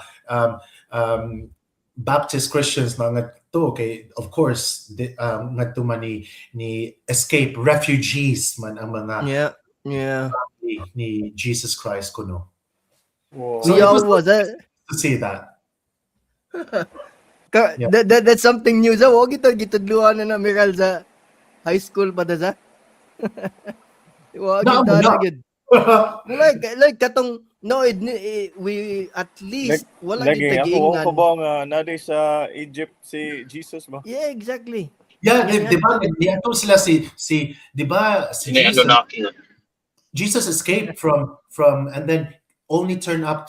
Baptist Christians, nangadto kay of course ngadto man ni escape refugees man ang mga Yeah. Yeah. ni Jesus Christ kuno. Whoa. So We it all was was to see that. Yeah. that's something new sa wag ito gitudluan na Miral sa high school pa ta sa. Wag No, kita no. na gid. Like katong no we at least wala Lagi kita ako ko giingnan. ba nga nadi sa Egypt si Jesus ba? Yeah, exactly. Yeah, Yeah, di ba niyato sila di ba si Hindi Jesus knocking. Jesus escaped from and then only turned up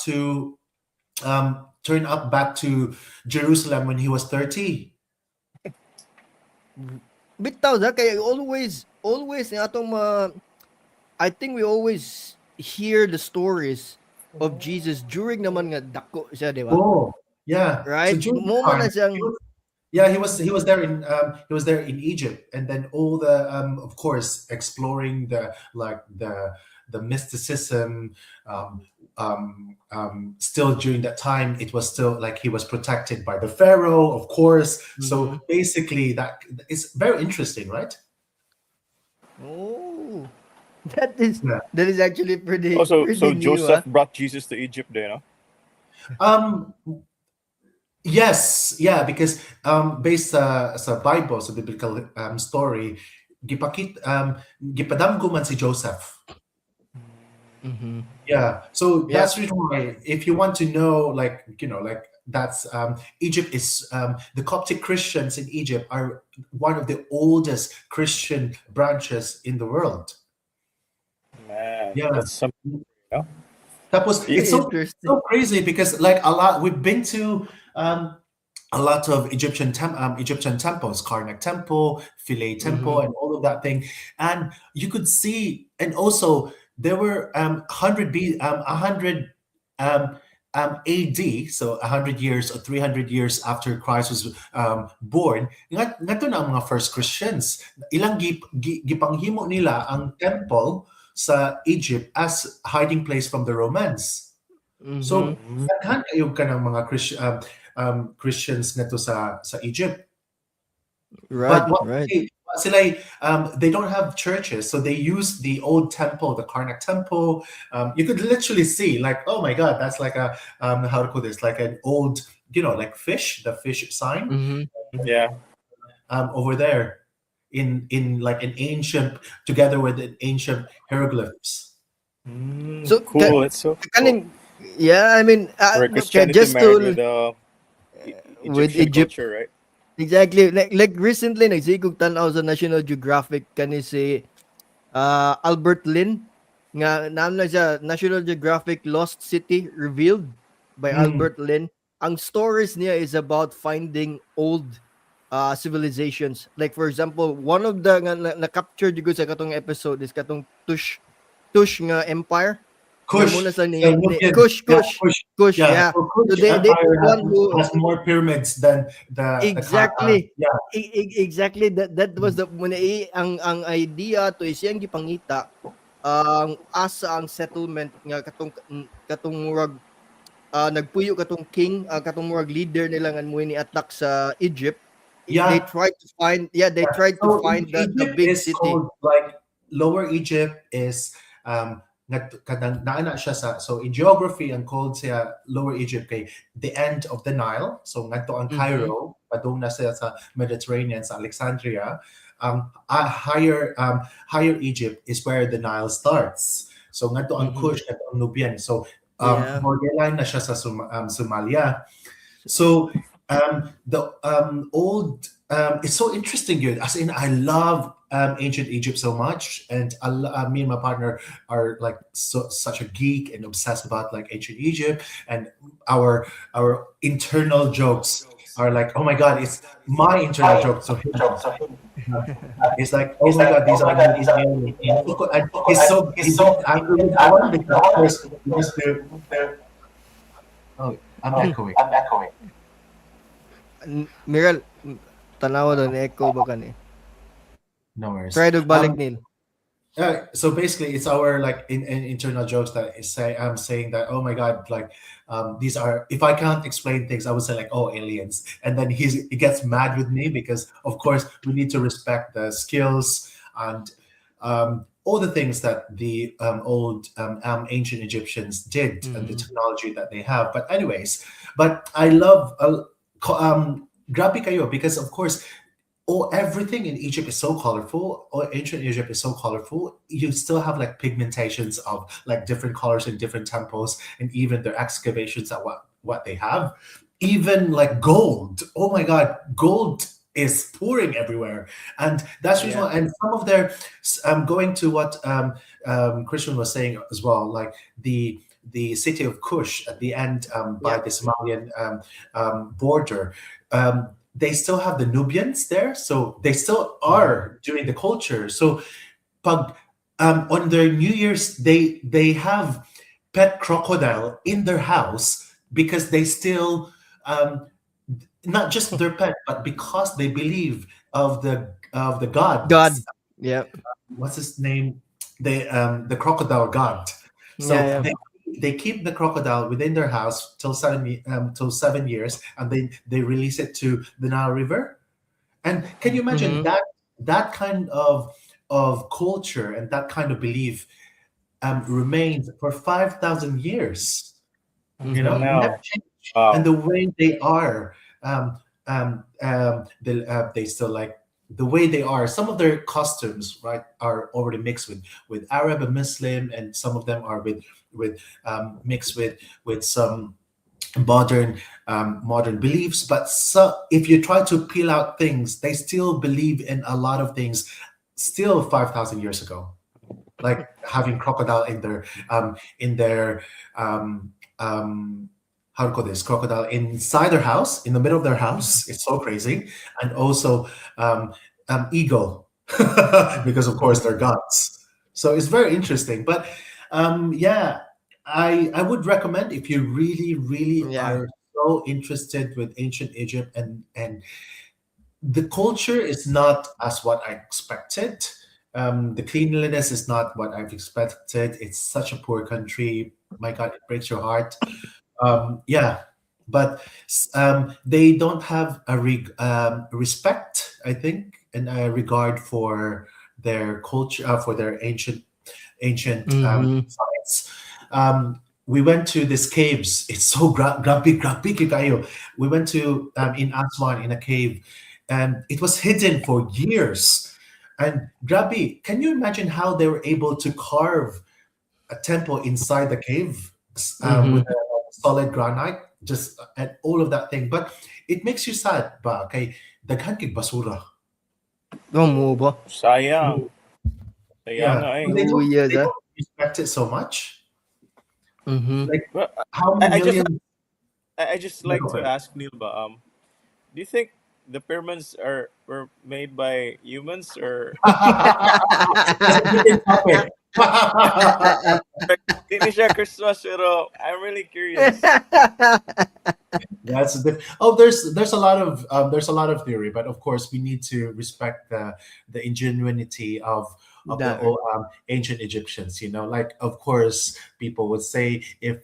back to Jerusalem when he was 30. Bitaw sa kay always nga atong I think we always hear the stories of Jesus during naman nga dako siya, di ba? Oh, yeah. Right? So during Mo man na siyang he was there in Egypt, and then all the of course exploring the mysticism. Still during that time, it was still like he was protected by the Pharaoh, of course. So basically, that is very interesting, right? Oh. That is Yeah. actually pretty So new, Joseph brought Jesus to Egypt there, no? Yes, yeah, because based sa Bible, sa biblical story, gipadamgo man si Joseph. Mm-hmm. Yeah, so Yeah. that's the reason why if you want to know, like, like that's Egypt is the Coptic Christians in Egypt are one of the oldest Christian branches in the world. Man, Yeah. that's something. You know? That was it's Interesting. so crazy because like a lot we've been to a lot of Egyptian temples, Karnak Temple, Philae Mm-hmm. Temple, and all of that thing, and you could see, and also there were 100 AD, so 100 years or 300 years after Christ was born. Nga na ang mga first Christians. Ilang gipanghimo nila ang temple sa Egypt as hiding place from the Romans. Mm-hmm. So, daghan kayo ka ng mga Christians nito sa Egypt. Right. But what Right. they don't have churches, so they use the old temple, the Karnak temple. You could literally see, like, oh my God, that's like a how to call this, like an old, like the fish sign Mm-hmm. Yeah. over there in like an ancient, together with an ancient hieroglyphs. So Cool. It's so cool. kaning yeah, I mean Where okay, Christianity just married to with with Egyptian Egypt. culture, right? Exactly. Like recently nagsigog tan-aw sa National Geographic kani si Albert Lin nga naam na siya National Geographic Lost City Revealed by Mm. Albert Lin. Ang stories niya is about finding old civilizations. Like for example, one of the nga na-capture jud sa katong episode is katong Tush nga empire. Nga Kush, muna sa the ni Nubian, Kush yeah, Kush Kush, Kush yeah. yeah. So So Kush they Empire one who has more pyramids than the exactly. yeah. Exactly that was the muna ang idea to is yang gipangita ang asa ang settlement nga katong murag nagpuyo katong king katong murag leader nila nga mo ni attack sa Egypt. They Yeah. tried to find they tried to So find the Egypt big is city. called like Lower Egypt is naana siya so in geography ang called siya Lower Egypt kay the end of the Nile. So ngadto ang Mhm. Cairo, padung na siya sa Mediterranean sa Alexandria. Higher Egypt is where the Nile starts. So ngadto ang Mhm. Kush, ngadto ang Nubian. So Yeah. borderline na siya sa Somalia. So the old it's so interesting here. As in, I love ancient Egypt so much, and me and my partner are like such a geek and obsessed about like ancient Egypt, and our internal jokes are like, oh my god, it's my internal joke. So it's like, oh my god, these are aliens. And he's angry with one because of course he used to. Oh, I'm echoing. Miral tanaw daw ni echo ba kani? No worries. Try dog balik nil. So basically, it's our like in internal jokes that is I'm saying that, oh my god, like these are, if I can't explain things, I would say like, oh, aliens, and then he gets mad with me because of course we need to respect the skills and all the things that the old ancient Egyptians did and the technology that they have. But anyways, but I love grabe kayo because of course everything in Egypt is so colorful, or ancient Egypt is so colorful. You still have like pigmentations of like different colors in different temples, and even their excavations at what they have. Even like gold. Oh my god, gold is pouring everywhere, and that's reason why. And some of their going to what Christian was saying as well, like the city of Kush at the end by the Somalian border. They still have the Nubians there, so they still are doing the culture. So, pag on their New Year's, they have pet crocodile in their house because they still not just their pet, but because they believe of the god. God. Yeah. What's his name? The crocodile god. So they keep the crocodile within their house till 7 years, and then they release it to the Nile River. And can you imagine that kind of culture and that kind of belief remains for 5,000 years? You know, never change. And the way they are, they still like the way they are, some of their costumes, right, are already mixed with Arab and Muslim, and some of them are with mixed with some modern modern beliefs. But so if you try to peel out things, they still believe in a lot of things still 5,000 years ago, like having crocodile in their how to call this, crocodile inside their house, in the middle of their house. It's so crazy. And also eagle, because of course they're gods. So it's very interesting. But yeah, I would recommend, if you really Yeah. are so interested with ancient Egypt, and the culture is not as what I expected. The cleanliness is not what I've expected. It's such a poor country. My God, it breaks your heart. Yeah, but they don't have a respect, I think, and a regard for their culture, for their ancient Mm-hmm. sites. We went to these caves. It's so grabe kayo. We went to in Aswan, in a cave, and it was hidden for years. And grabe, can you imagine how they were able to carve a temple inside the cave with Mm-hmm. a solid granite, just and all of that thing? But it makes you sad, ba? Kay daghan kay basura. mo ba? Sayang. Sayang Yeah, nga eh. so 2 years, they don't respect it so much. Mm-hmm. Like Well, how many I just million? I just Yeah, like go to ahead. ask Neil, but do you think the pyramids were made by humans or That's a different topic. di ni siya Christmas pero I'm really curious. Oh, there's a lot of theory, but of course we need to respect the ingenuity of the Dar. old, ancient Egyptians. Like, of course people would say, if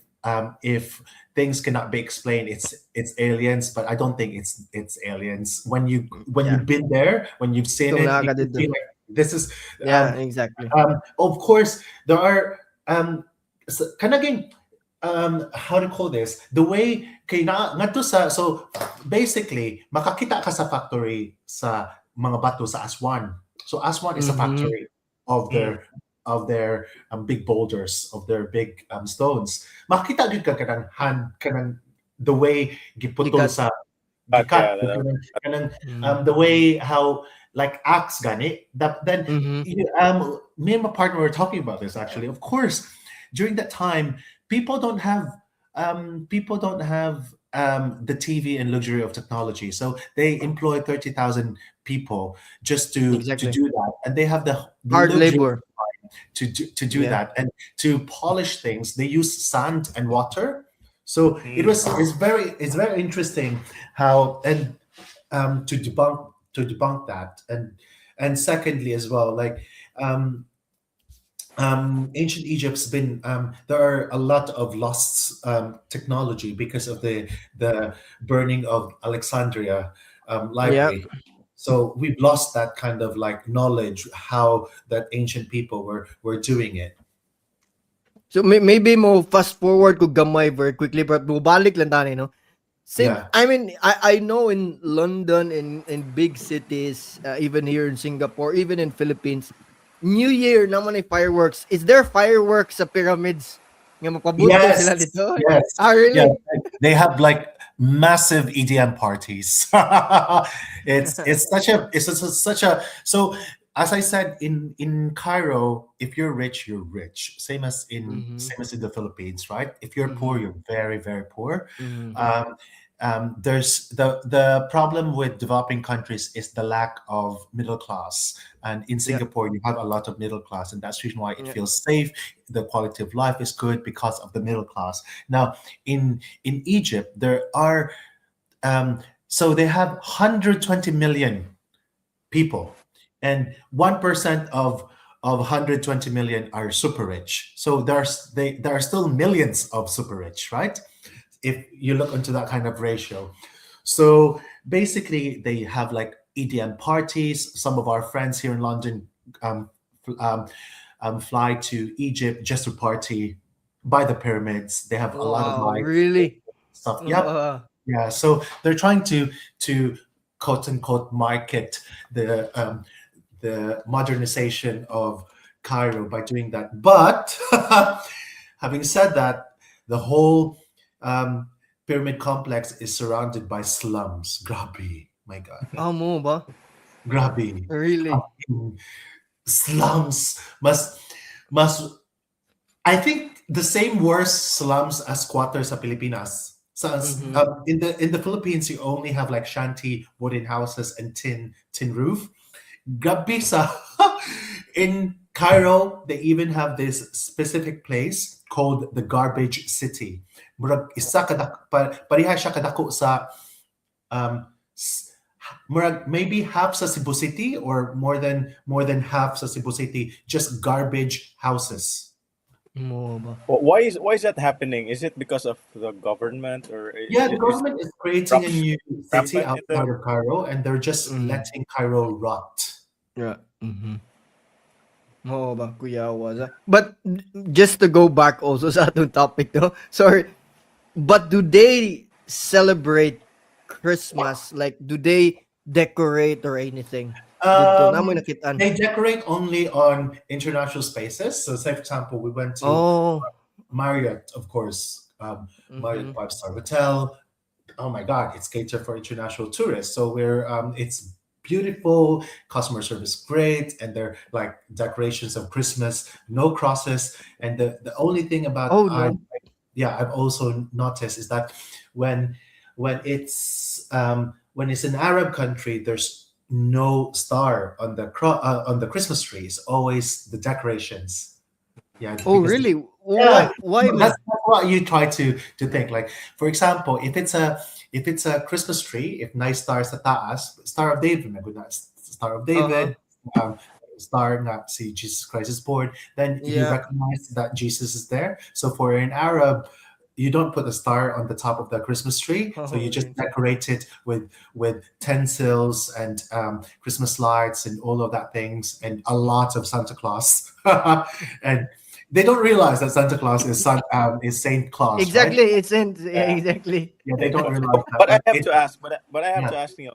things cannot be explained, it's aliens. But I don't think it's aliens. When Yeah. you've been there, when you've seen Itong it, you nakakadito. feel like this is Yeah, exactly. of course, there are kanaging how to call this, the way kay ngadto sa, so basically makakita ka sa factory sa mga bato sa Aswan. So Aswan is a Mm-hmm. factory of Mm. their big boulders, of their big stones. Makita gyud ka kanang the way giputol Gikat. sa But gikat, yeah, kanang Mm. the way how, like, axe gani. Then Mm-hmm. me and my partner were talking about this actually. Of course, during that time, people don't have the TV and luxury of technology, so they employ 30,000 people just to Exactly. do that, and they have the Hard luxury labor. to do Yeah. that, and to polish things. They use sand and water. So mm. it's very interesting how, and to debunk that, and secondly as well, like, um, ancient Egypt's been, there are a lot of lost technology because of the burning of Alexandria Yeah. library. So we've lost that kind of like knowledge, how that ancient people were doing it. So maybe mo fast forward ko gamay very quickly, but balik lang tani, no? Since Yeah. I mean, I know in London, in big cities, even here in Singapore, even in Philippines, New Year naman ay fireworks. Is there fireworks sa pyramids? Nga mapabutol Yes. sila dito? Yes. Ah, Yeah. really? They have like massive EDM parties. It's such a so, as I said, in Cairo, if you're rich, you're rich. Mhm. Same as in the Philippines, right? If you're poor, Mhm. you're very, very poor. Mhm. Um, there's the problem with developing countries is the lack of middle class, and in Yeah. Singapore you have a lot of middle class, and that's the reason why it Yeah. feels safe. The quality of life is good because of the middle class. Now, in Egypt, there are so they have 120 million people, and 1% of 120 million are super rich. So there are still millions of super rich, right? If you look into that kind of ratio. So basically, they have like EDM parties. Some of our friends here in London fly to Egypt just to party by the pyramids. They have a lot of Wow, lights really? stuff. Yep. Uh, Yeah. So they're trying to quote unquote market the modernization of Cairo by doing that. But having said that, the whole pyramid complex is surrounded by slums. Grabe, my God, Mo ba? grabe. Really? Slums must I think the same worst slums as squatters sa Pilipinas. So Mhm. in the Philippines, you only have like shanty wooden houses and tin roof. Gabi sa in Cairo, they even have this specific place called the Garbage City. Murag isa pareha siya kadako sa um, s- murag maybe half sa Cebu City or more than half sa Cebu City, just garbage houses. Mo ba? Why is that happening? Is it because of the government, or Yeah, the is government is creating a corruption new city rampant in the? outside of Cairo, and they're just Mm. letting Cairo rot. Yeah. Mhm. Oo ba, Kuya Waza? But just to go back also sa atong topic no. Sorry. But do they celebrate Christmas? Like do they decorate or anything? Dito na mo Um, nakitaan. they decorate only on international spaces. So, say for example, we went to Oh. Marriott, of course, Marriott Mhm. 5-star hotel. Oh my God, it's catered for international tourists. So it's beautiful, customer service great, and they're like decorations of Christmas, no crosses. And the only thing about Oh no. I've also noticed is that when when it's an Arab country, there's no star on on the Christmas tree. It's always the decorations. Yeah, Oh because really? yeah, Why that's, man? that's what you try to think. Like for example, if it's a Christmas tree, if nice stars sa taas, Star of David, na good na, Star of Uh-huh. David, um, star na see Jesus Christ is born, then you Yeah. recognize that Jesus is there. So for an Arab, you don't put a star on the top of the Christmas tree, so Oh, you just okay. decorate it with tinsels and Christmas lights and all of that things, and a lot of Santa Claus. And they don't realize that Santa Claus is Saint Claus, right? Exactly, it's in yeah, Yeah. exactly. Yeah, they don't realize that, But I but have it to ask. But I have yeah. to ask you.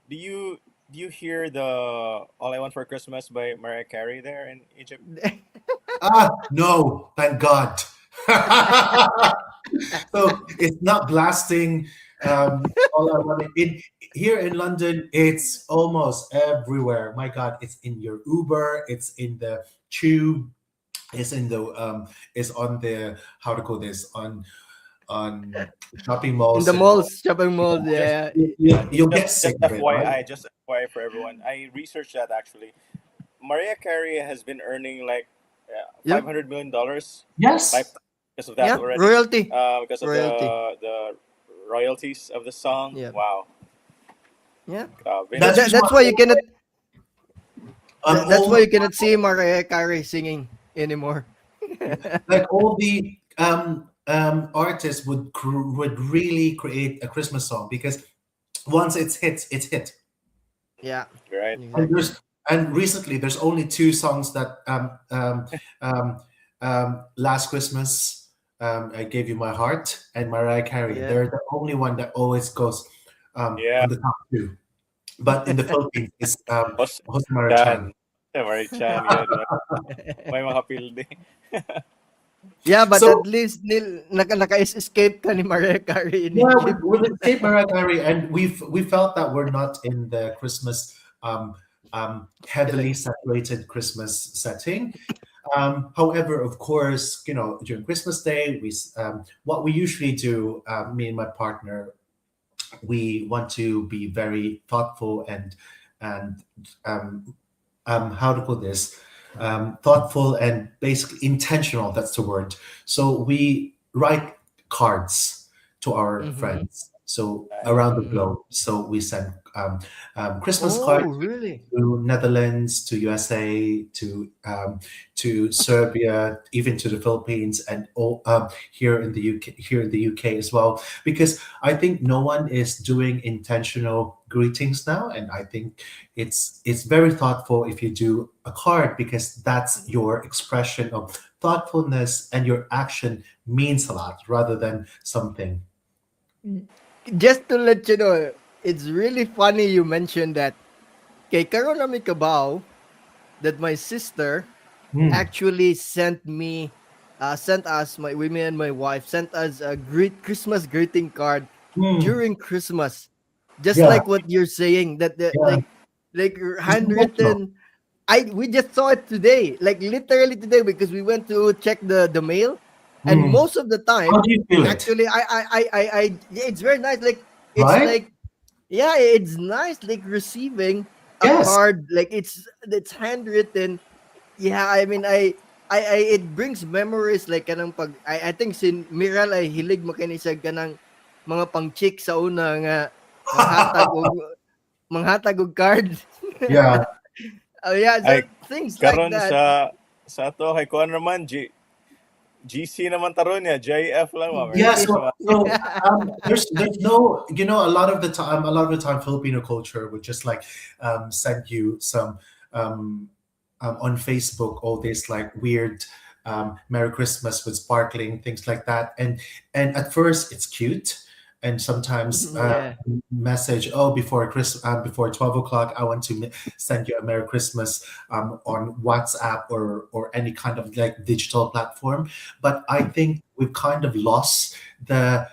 Do you hear the "All I Want for Christmas" by Mariah Carey there in Egypt? No, thank God. So it's not blasting. All I wanted in here in London, it's almost everywhere. My God, it's in your Uber, it's in the tube, it's in the it's on the how to call this on shopping In malls the and all. malls, shopping malls, Just yeah. You'll just get sick just of it, right? FYI, just FYI for everyone. I researched that actually. Mariah Carey has been earning like Yep. $500 million Yes. lifetime because of that Yeah, already. royalty. Because of Royalty. the royalties of the song. Yeah. Wow. Yeah. Grabe. That's the reason That's why you why cannot that's all why you cannot see Mariah Carey singing anymore. like all the artists would really create a Christmas song because once it's hit. Yeah. Right. And Exactly. recently there's only two songs that um, Last Christmas, I Gave You My Heart, and Mariah Carey. Yeah. They're the only one that always goes Yeah. on the top two. But in the Philippines, it's Jose Jose Maria Chan. Chan. Mary Chan. Yeah. May mga pilde. Yeah, but So at least naka-escape ka ni Mariah Carey in yeah, Egypt. we've escaped Mariah Carey, and we felt that we're not in the Christmas heavily Select. saturated Christmas setting. However, of course, during Christmas Day, what we usually do, me and my partner, we want to be very thoughtful and how to put this, thoughtful and basically intentional. That's the word. So we write cards to our Mhm. friends. So Nice. around the Mhm. globe. So we send Christmas cards Oh, really? to Netherlands, to USA, to Serbia, even to the Philippines, and all here in the UK, as well. Because I think no one is doing intentional greetings now, and I think it's very thoughtful if you do a card because that's your expression of thoughtfulness and your action means a lot rather than something. Just to let you know, it's really funny you mentioned that. Kay karon nami kabaw that my sister Hmm. actually sent us my women and my wife sent us a great Christmas greeting card Hmm. during Christmas. Just Yeah, like what you're saying, that the yeah. like It's emotional. handwritten. I we just saw it today, like literally today, because we went to check the mail, and Hmm. most of the How time, do you feel it? actually, yeah, it's very nice. Right? Like yeah, it's nice, like receiving a Yes. card, like it's handwritten. Yeah, I mean, it brings memories like kanang I think sin Miral ay hilig makini sa kanang mga pang-chick sa una nga manghatag og card. Yeah. Oh yeah, so Ay, things like karon that. sa ato kay kuan naman GC naman taron niya, JF lang ma, Merry Yeah, GC. so Christmas. there's no, a lot of the time, Filipino culture would just like send you some um, on Facebook all this like weird Merry Christmas with sparkling things like that, and at first it's cute, and sometimes Yeah. message, oh, before 12 o'clock I want to send you a Merry Christmas on WhatsApp or any kind of like digital platform, but I think we've kind of lost the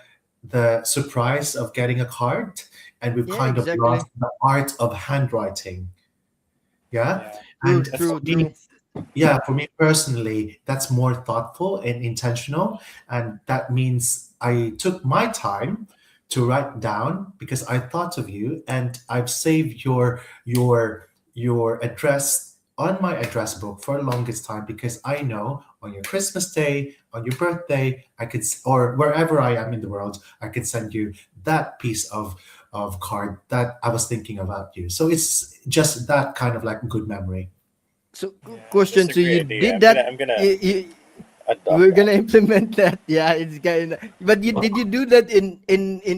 surprise of getting a card, and we've Yeah, kind of lost exactly. the art of handwriting. Yeah. Yeah. True, And true, for me, true. yeah, for me personally, that's more thoughtful and intentional. And that means I took my time to write down because I thought of you, and I've saved your address on my address book for the longest time, because I know on your Christmas day, on your birthday, or wherever I am in the world, I could send you that piece of card that I was thinking about you. So it's just that kind of like good memory. So Yeah, that's question, a so great you idea. did that, I'm gonna you adopt we're that. gonna implement that. Yeah, it's kind of. But you did you do that in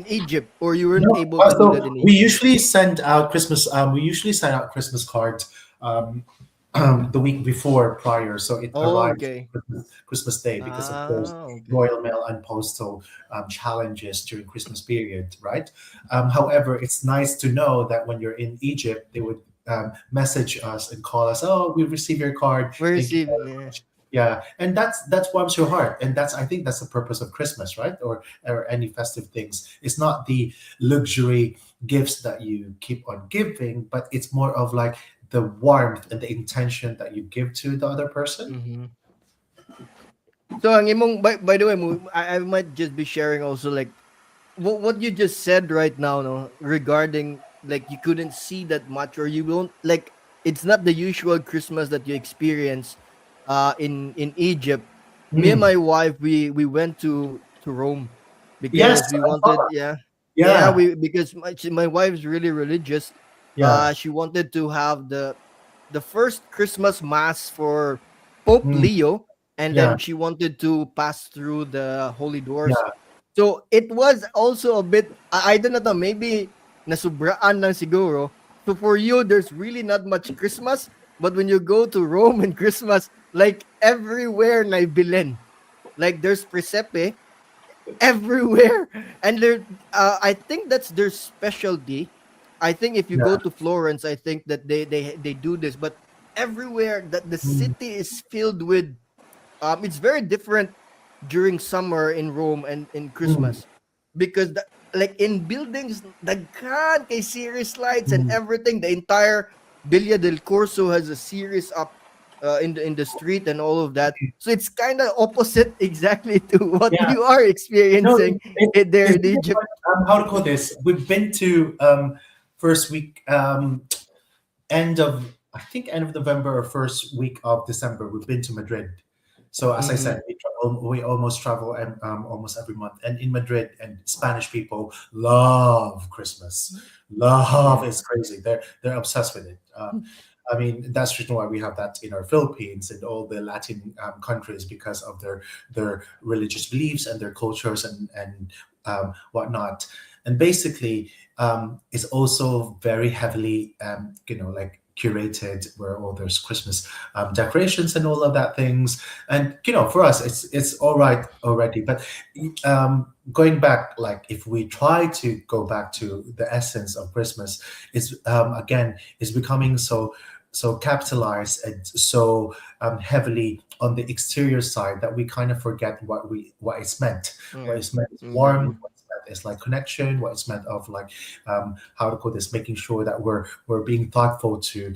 Egypt, or you weren't No, able to do that so in we Egypt? usually send out Christmas. We usually send out Christmas cards um, the week before prior, so it arrives Okay. Christmas Day, because of course Okay. Royal Mail and Postal challenges during Christmas period, right? However, it's nice to know that when you're in Egypt, they would message us and call us. Oh, we received your card. We Thank you received. very Yeah. much. Yeah, and that's warms your heart, and I think that's the purpose of Christmas, right? Or any festive things. It's not the luxury gifts that you keep on giving, but it's more of like the warmth and the intention that you give to the other person. Mm-hmm. So ang imong by the way, I might just be sharing also like what you just said right now, no, regarding like you couldn't see that much, or you won't like it's not the usual Christmas that you experience in Egypt. Me and Mm. my wife, we went to Rome Yes, because we I saw wanted, that. yeah. Yeah, Yeah, we because my wife is really religious. yeah, She wanted to have the first Christmas mass for Pope mm, Leo, and yeah, then she wanted to pass through the holy doors. yeah. So it was also a bit, I don't know, maybe nasubraan lang siguro. So for you, there's really not much Christmas, but when you go to Rome in Christmas, like everywhere na bilin. Like there's presepe everywhere, and I think that's their specialty. I think if you go Yeah. to Florence, I think that they do this, but everywhere that the Mm, city is filled with, it's very different during summer in Rome and in mm, Christmas, because like in buildings, the kay series lights and mm. everything, the entire Villa del Corso has a series up in the street and all of that. So it's kind of opposite exactly to what Yeah. you are No, experiencing there it's in Egypt. how to call this. We've been to first week end of I think end of November or first week of December. We've been to Madrid. So as I Mm-hmm. said, we almost travel almost every month. And in Madrid, and Spanish people love Christmas. Love Yeah. is crazy. They're obsessed with it. I mean, that's the reason why we have that in our Philippines and all the Latin countries, because of their religious beliefs and their cultures and whatnot. And basically, it's also very heavily, like curated, where all there's Christmas decorations and all of that things. And for us, it's all right already. But going back, like if we try to go back to the essence of Christmas, it's again, it's becoming so capitalized and so heavily on the exterior side that we kind of forget what it's meant. What it's meant is warmth. What it's meant is like connection. What it's meant of like how to call this, making sure that we're being thoughtful to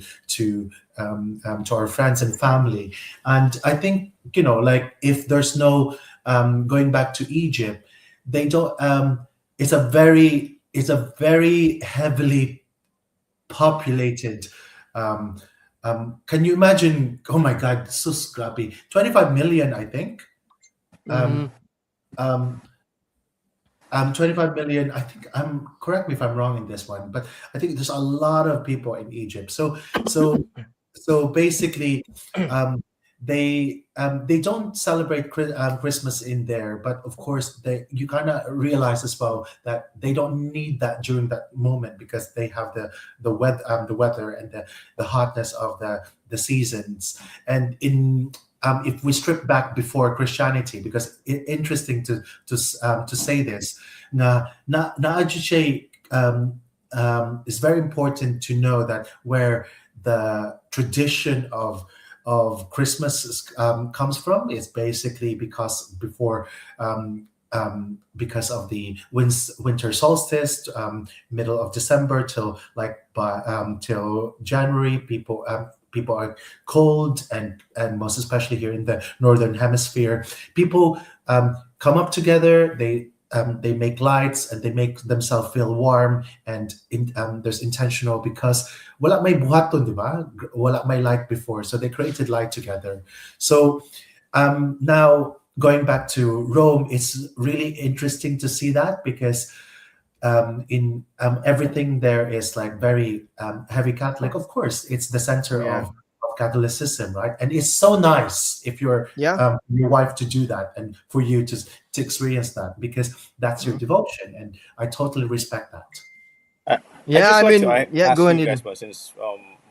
our friends and family. And I think like if there's no going back to Egypt, they don't. It's a very heavily populated. Can you imagine? Oh my God, so scrappy. 25 million, I think. 25 million. I think correct me if I'm wrong in this one, but I think there's a lot of people in Egypt. So basically, they don't celebrate Christmas in there, but of course you kind of realize as well that they don't need that during that moment because they have the weather and the hotness of the seasons. And if we strip back before Christianity, because interesting to say this, it's very important to know that where the tradition of Christmas comes from is basically because of the winter solstice, middle of December till till January, people are cold, and most especially here in the northern hemisphere, people come up together. They make lights and they make themselves feel warm, and there's intentional because wala may buhaton, di ba? Wala may light before, so they created light together. So now going back to Rome, it's really interesting to see that because in everything there is like very heavy Catholic. Of course, it's the center of Catholicism, right? And it's so nice if you're your wife to do that and for you to experience that because that's your devotion, and I totally respect that. I Yeah, just I like mean, to ask go you ahead. guys, but since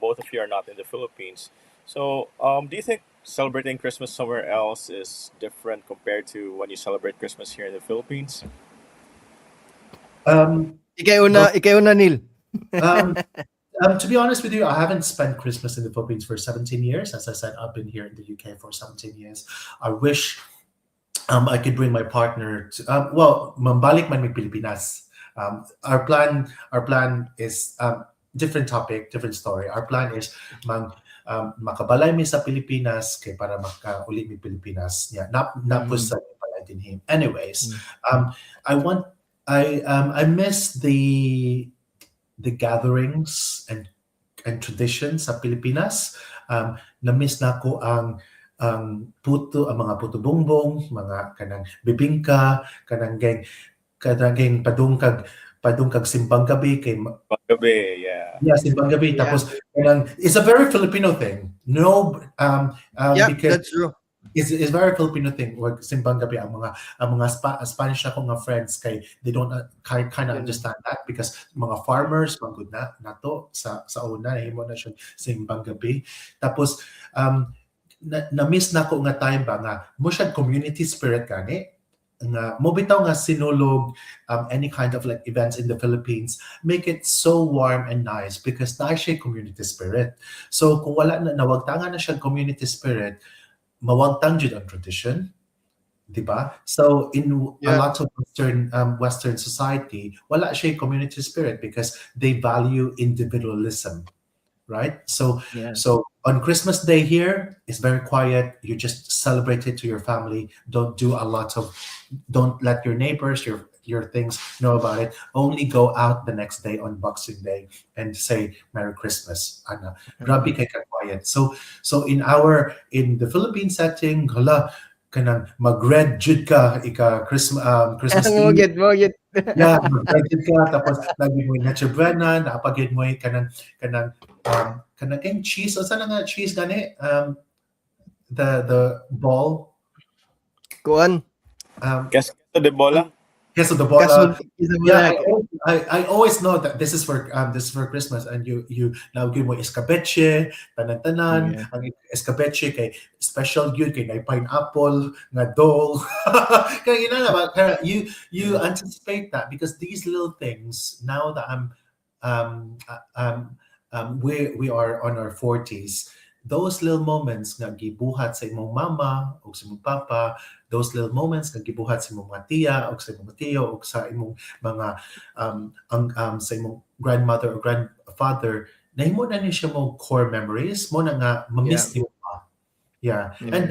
both of you are not in the Philippines, so do you think celebrating Christmas somewhere else is different compared to when you celebrate Christmas here in the Philippines? Ikaw una, Neil. To be honest with you, I haven't spent Christmas in the Philippines for 17 years. As I said, I've been here in the UK for 17 years. I wish I could bring my partner to, mambalik man may Pilipinas. Our plan is different topic, different story. Our plan is makabalay mi sa Pilipinas kay para makauli mi Pilipinas. Yeah, napus sa pala din him. Anyways, I miss the gatherings and traditions sa Pilipinas. Na-miss na ko ang mga puto bongbong, mga kanang bibingka, kanang padungkag simbang gabi kay Gabi, yeah. simbang gabi. Tapos it's a very Filipino thing. No, because that's true. It's very Filipino thing. Wag simbang gabi ang mga Spanish ako nga friends kay they don't kind of understand that because mga farmers magud na nato sa una himo na siya simbang gabi. Tapos na-miss na ko nga time ba nga mo siya community spirit gani nga mo bitaw nga sinulog any kind of like events in the Philippines, make it so warm and nice because na siya community spirit. So kung wala na nawagtangan na siya community spirit, mawagtang jud ang tradition, diba? So in a lot of Western society, wala siya community spirit because they value individualism, right? So on Christmas Day here, it's very quiet. You just celebrate it to your family. Don't let your neighbors, your things know about it. Only go out the next day on Boxing Day and say Merry Christmas. Ana, grabe kay ka quiet. So in the Philippine setting, hala kanang mag-red jud ka ika Christmas Eve. Mogit. Yeah, mag-red jud ka tapos lagi mo Nacho Buena, napagid mo kanang cheese o sana nga cheese gani the ball Kuan. Queso de bola. Queso de Kasul bola. Quezon Yeah, Bulaga. I always know that this is for Christmas, and you now give mo escabeche, tanan-tanan, Yeah. ang escabeche kay special yun kay na pineapple, nga dole. Kaya ina na ba, kaya you Yeah. anticipate that because these little things now that um uh, um we are on our 40s, those little moments nga gibuhat sa imong mama o sa imong papa, those little moments nga gibuhat sa imong mga tiya o sa imong tiyo o sa imong mga sa imong grandmother or grandfather, nahimo na ni siya mo core memories mo na nga Yeah. ma-miss niyo pa. Yeah. Yeah. And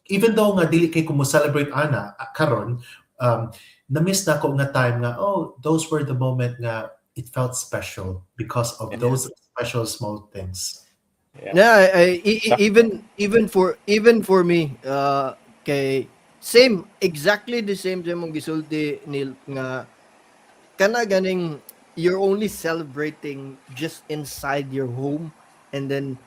even though nga dili kay ko mo celebrate ana karon, na-miss na ko nga time nga, oh, those were the moment nga it felt special because of Yeah. those special small things. Yeah. Yeah, Sa- even for me, kay same exactly the same sa mong gisulti nil nga kana ganing you're only celebrating just inside your home, and then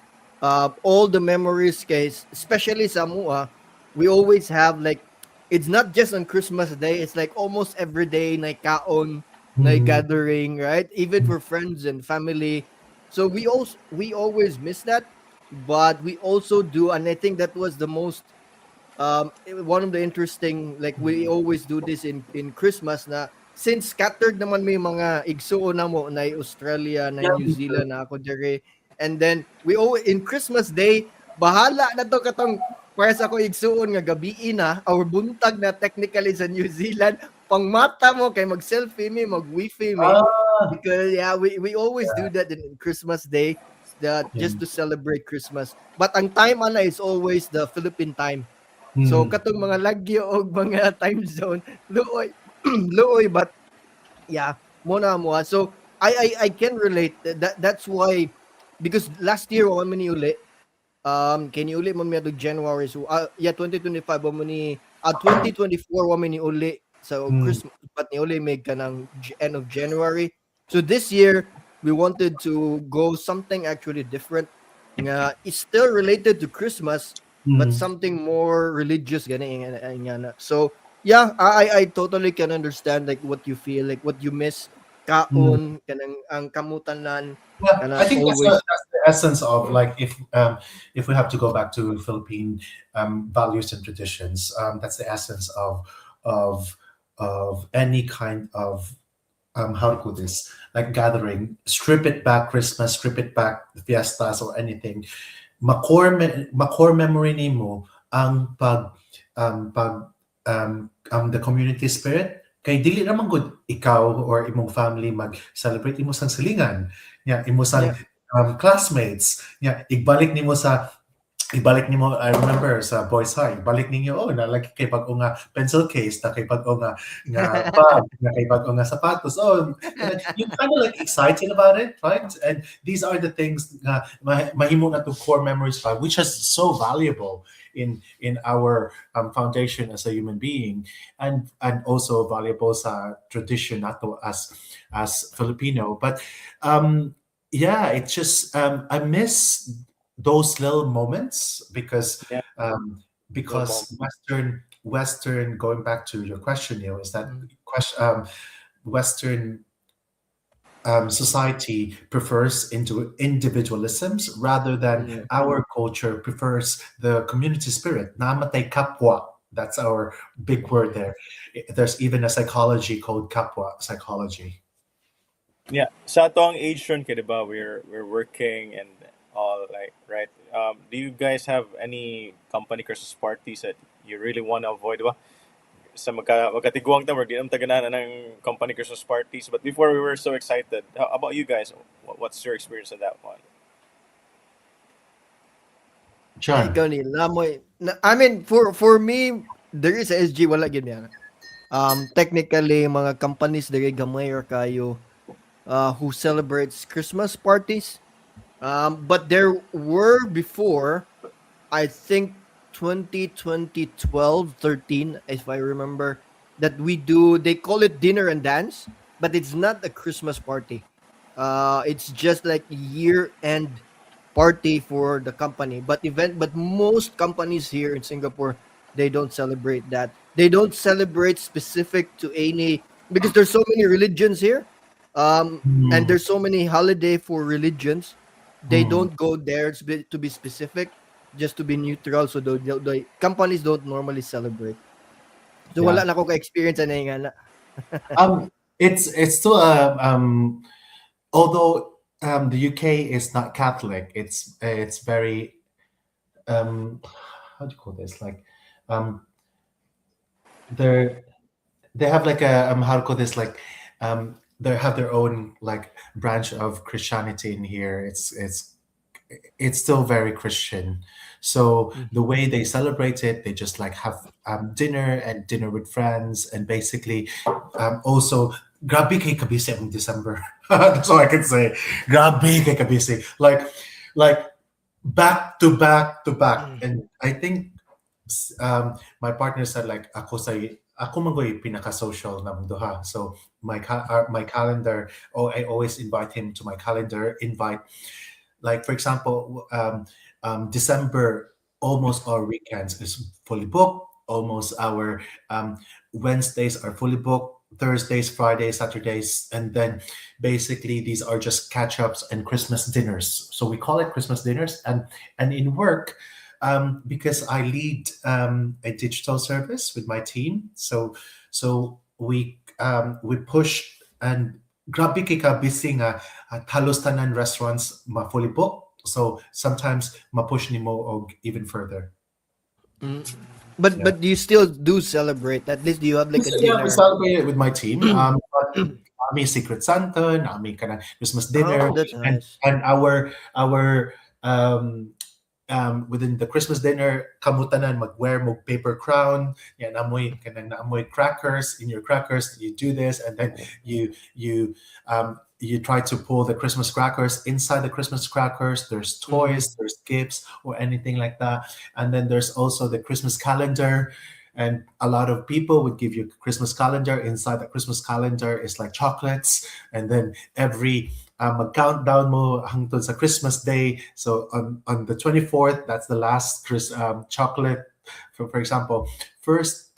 all the memories case, especially sa mua, we always have like it's not just on Christmas day, it's like almost every day na kaon, na Mm. gathering, right? Even for friends and family. So we always miss that, but we also do, and I think that was the most one of the interesting, like we always do this in Christmas na since scattered naman may mga igsuon na mo na Australia na Yeah, New me too. Zealand na ako dire, and then we always in Christmas day bahala na to katong para sa ko igsuon nga gabi na or buntag na technically sa New Zealand pang mata mo kay mag selfie me mag wifi me, Ah, because yeah we always do that in Christmas day, that yeah. just to celebrate Christmas, but ang time ana is always the Philippine time. So Mm. katong mga lagyo og mga time zone luoy luoy, but yeah mo na mo. So I can relate that's why, because last year wa man ni uli can you uli mo mi adto January, so yeah 2025 wa man ni 2024 wa man ni uli so Mm. Christmas, but ni uli may kanang end of January. So this year we wanted to go something actually different nga it's still related to Christmas, but Mm. something more religious gani nga na. So yeah, I totally can understand like what you feel, like what you miss Mm. kaon kanang ang kamutanan Yeah, I kana think always. that's the essence of like if we have to go back to Philippine values and traditions, that's the essence of of any kind of how to put this, like gathering. Strip it back Christmas, strip it back fiestas or anything. Ma-core memory nimo ang the community spirit. Kay dili naman good ikaw or imong family mag-celebrate imo sang silingan. Yeah, imo sang Yeah. classmates. Yeah, ibalik nimo, I remember sa Boys High, ibalik ninyo, oh, nalagi kay bag-o nga pencil case, na kay bag-o nga bag, na kay bag-o nga sapatos. Oh, and you kind of like excited about it, right? And these are the things na mahimo na to core memories pa, which is so valuable in our foundation as a human being, and also valuable sa tradition nato as Filipino. But yeah, it's just I miss those little moments yeah. Little because moment. Western going back to your question, Neil, is that Mm. question Western society prefers into individualisms rather than Yeah. our culture prefers the community spirit. Namatay kapwa. That's our big word there. There's even a psychology called kapwa psychology. Yeah, sa ato ang age ron kay diba we're working and all, like, right. Do you guys have any company Christmas parties that you really want to avoid, diba? Sa magkatiguang ta, we're ginam tagana ng company Christmas parties, but before we were so excited. How about you guys? What's your experience on that one? John. Ikaw ni lamoy I mean for me there is a SG wala gid yan. Technically mga companies diri gamay or kayo who celebrates Christmas parties. But there were before, I think 2020, 12, 13, if I remember, that we do, they call it dinner and dance, but it's not a Christmas party. It's just like year end party for the company. But most companies here in Singapore, they don't celebrate that. They don't celebrate specific to any because there's so many religions here, and Mm, there's so many holiday for religions. They mm, don't go there to be specific, just to be neutral. So the companies don't normally celebrate. So wala yeah. na ako ka-experience na yung ana. It's still although the UK is not Catholic, it's very um, how do you call this? Like um, they're they have like a how to call this like they have their own like branch of Christianity in here. It's still very Christian. So the Mhm. way they celebrate it, they just like have dinner and dinner with friends, and basically also grabe kay kabisi in December. That's all I can say. Grabe kay kabisi. Like back to back to back, and I think my partner said like ako magoy pinaka social na duha. So my calendar. Oh, I always invite him to my calendar. Invite like for example, December, almost our weekends is fully booked. Almost our Wednesdays are fully booked. Thursdays, Fridays, Saturdays, and then basically these are just catch ups and Christmas dinners. So we call it Christmas dinners. And in work, because I lead a digital service with my team, so we push and grabe kay ka busy nga at halos tanan restaurants ma fully booked. So sometimes ma-push nimo og even further. Mm. But Yeah. you still do celebrate. At least you have like a So, yeah, we dinner. celebrate it with my team. But nami Secret Santa, nami kanang Christmas dinner, Oh, that's and nice. our within the Christmas dinner, kamutanan magwear mo paper crown. Yan amoy kanang naamoy crackers in your crackers. You do this, and then you try to pull the Christmas crackers. Inside the Christmas crackers, there's Mhm. toys, there's gifts, or anything like that. And then there's also the Christmas calendar. And a lot of people would give you a Christmas calendar. Inside the Christmas calendar is like chocolates, and then every mag-countdown mo hangtod sa Christmas Day. So on the 24th, that's the last chocolate. For example, first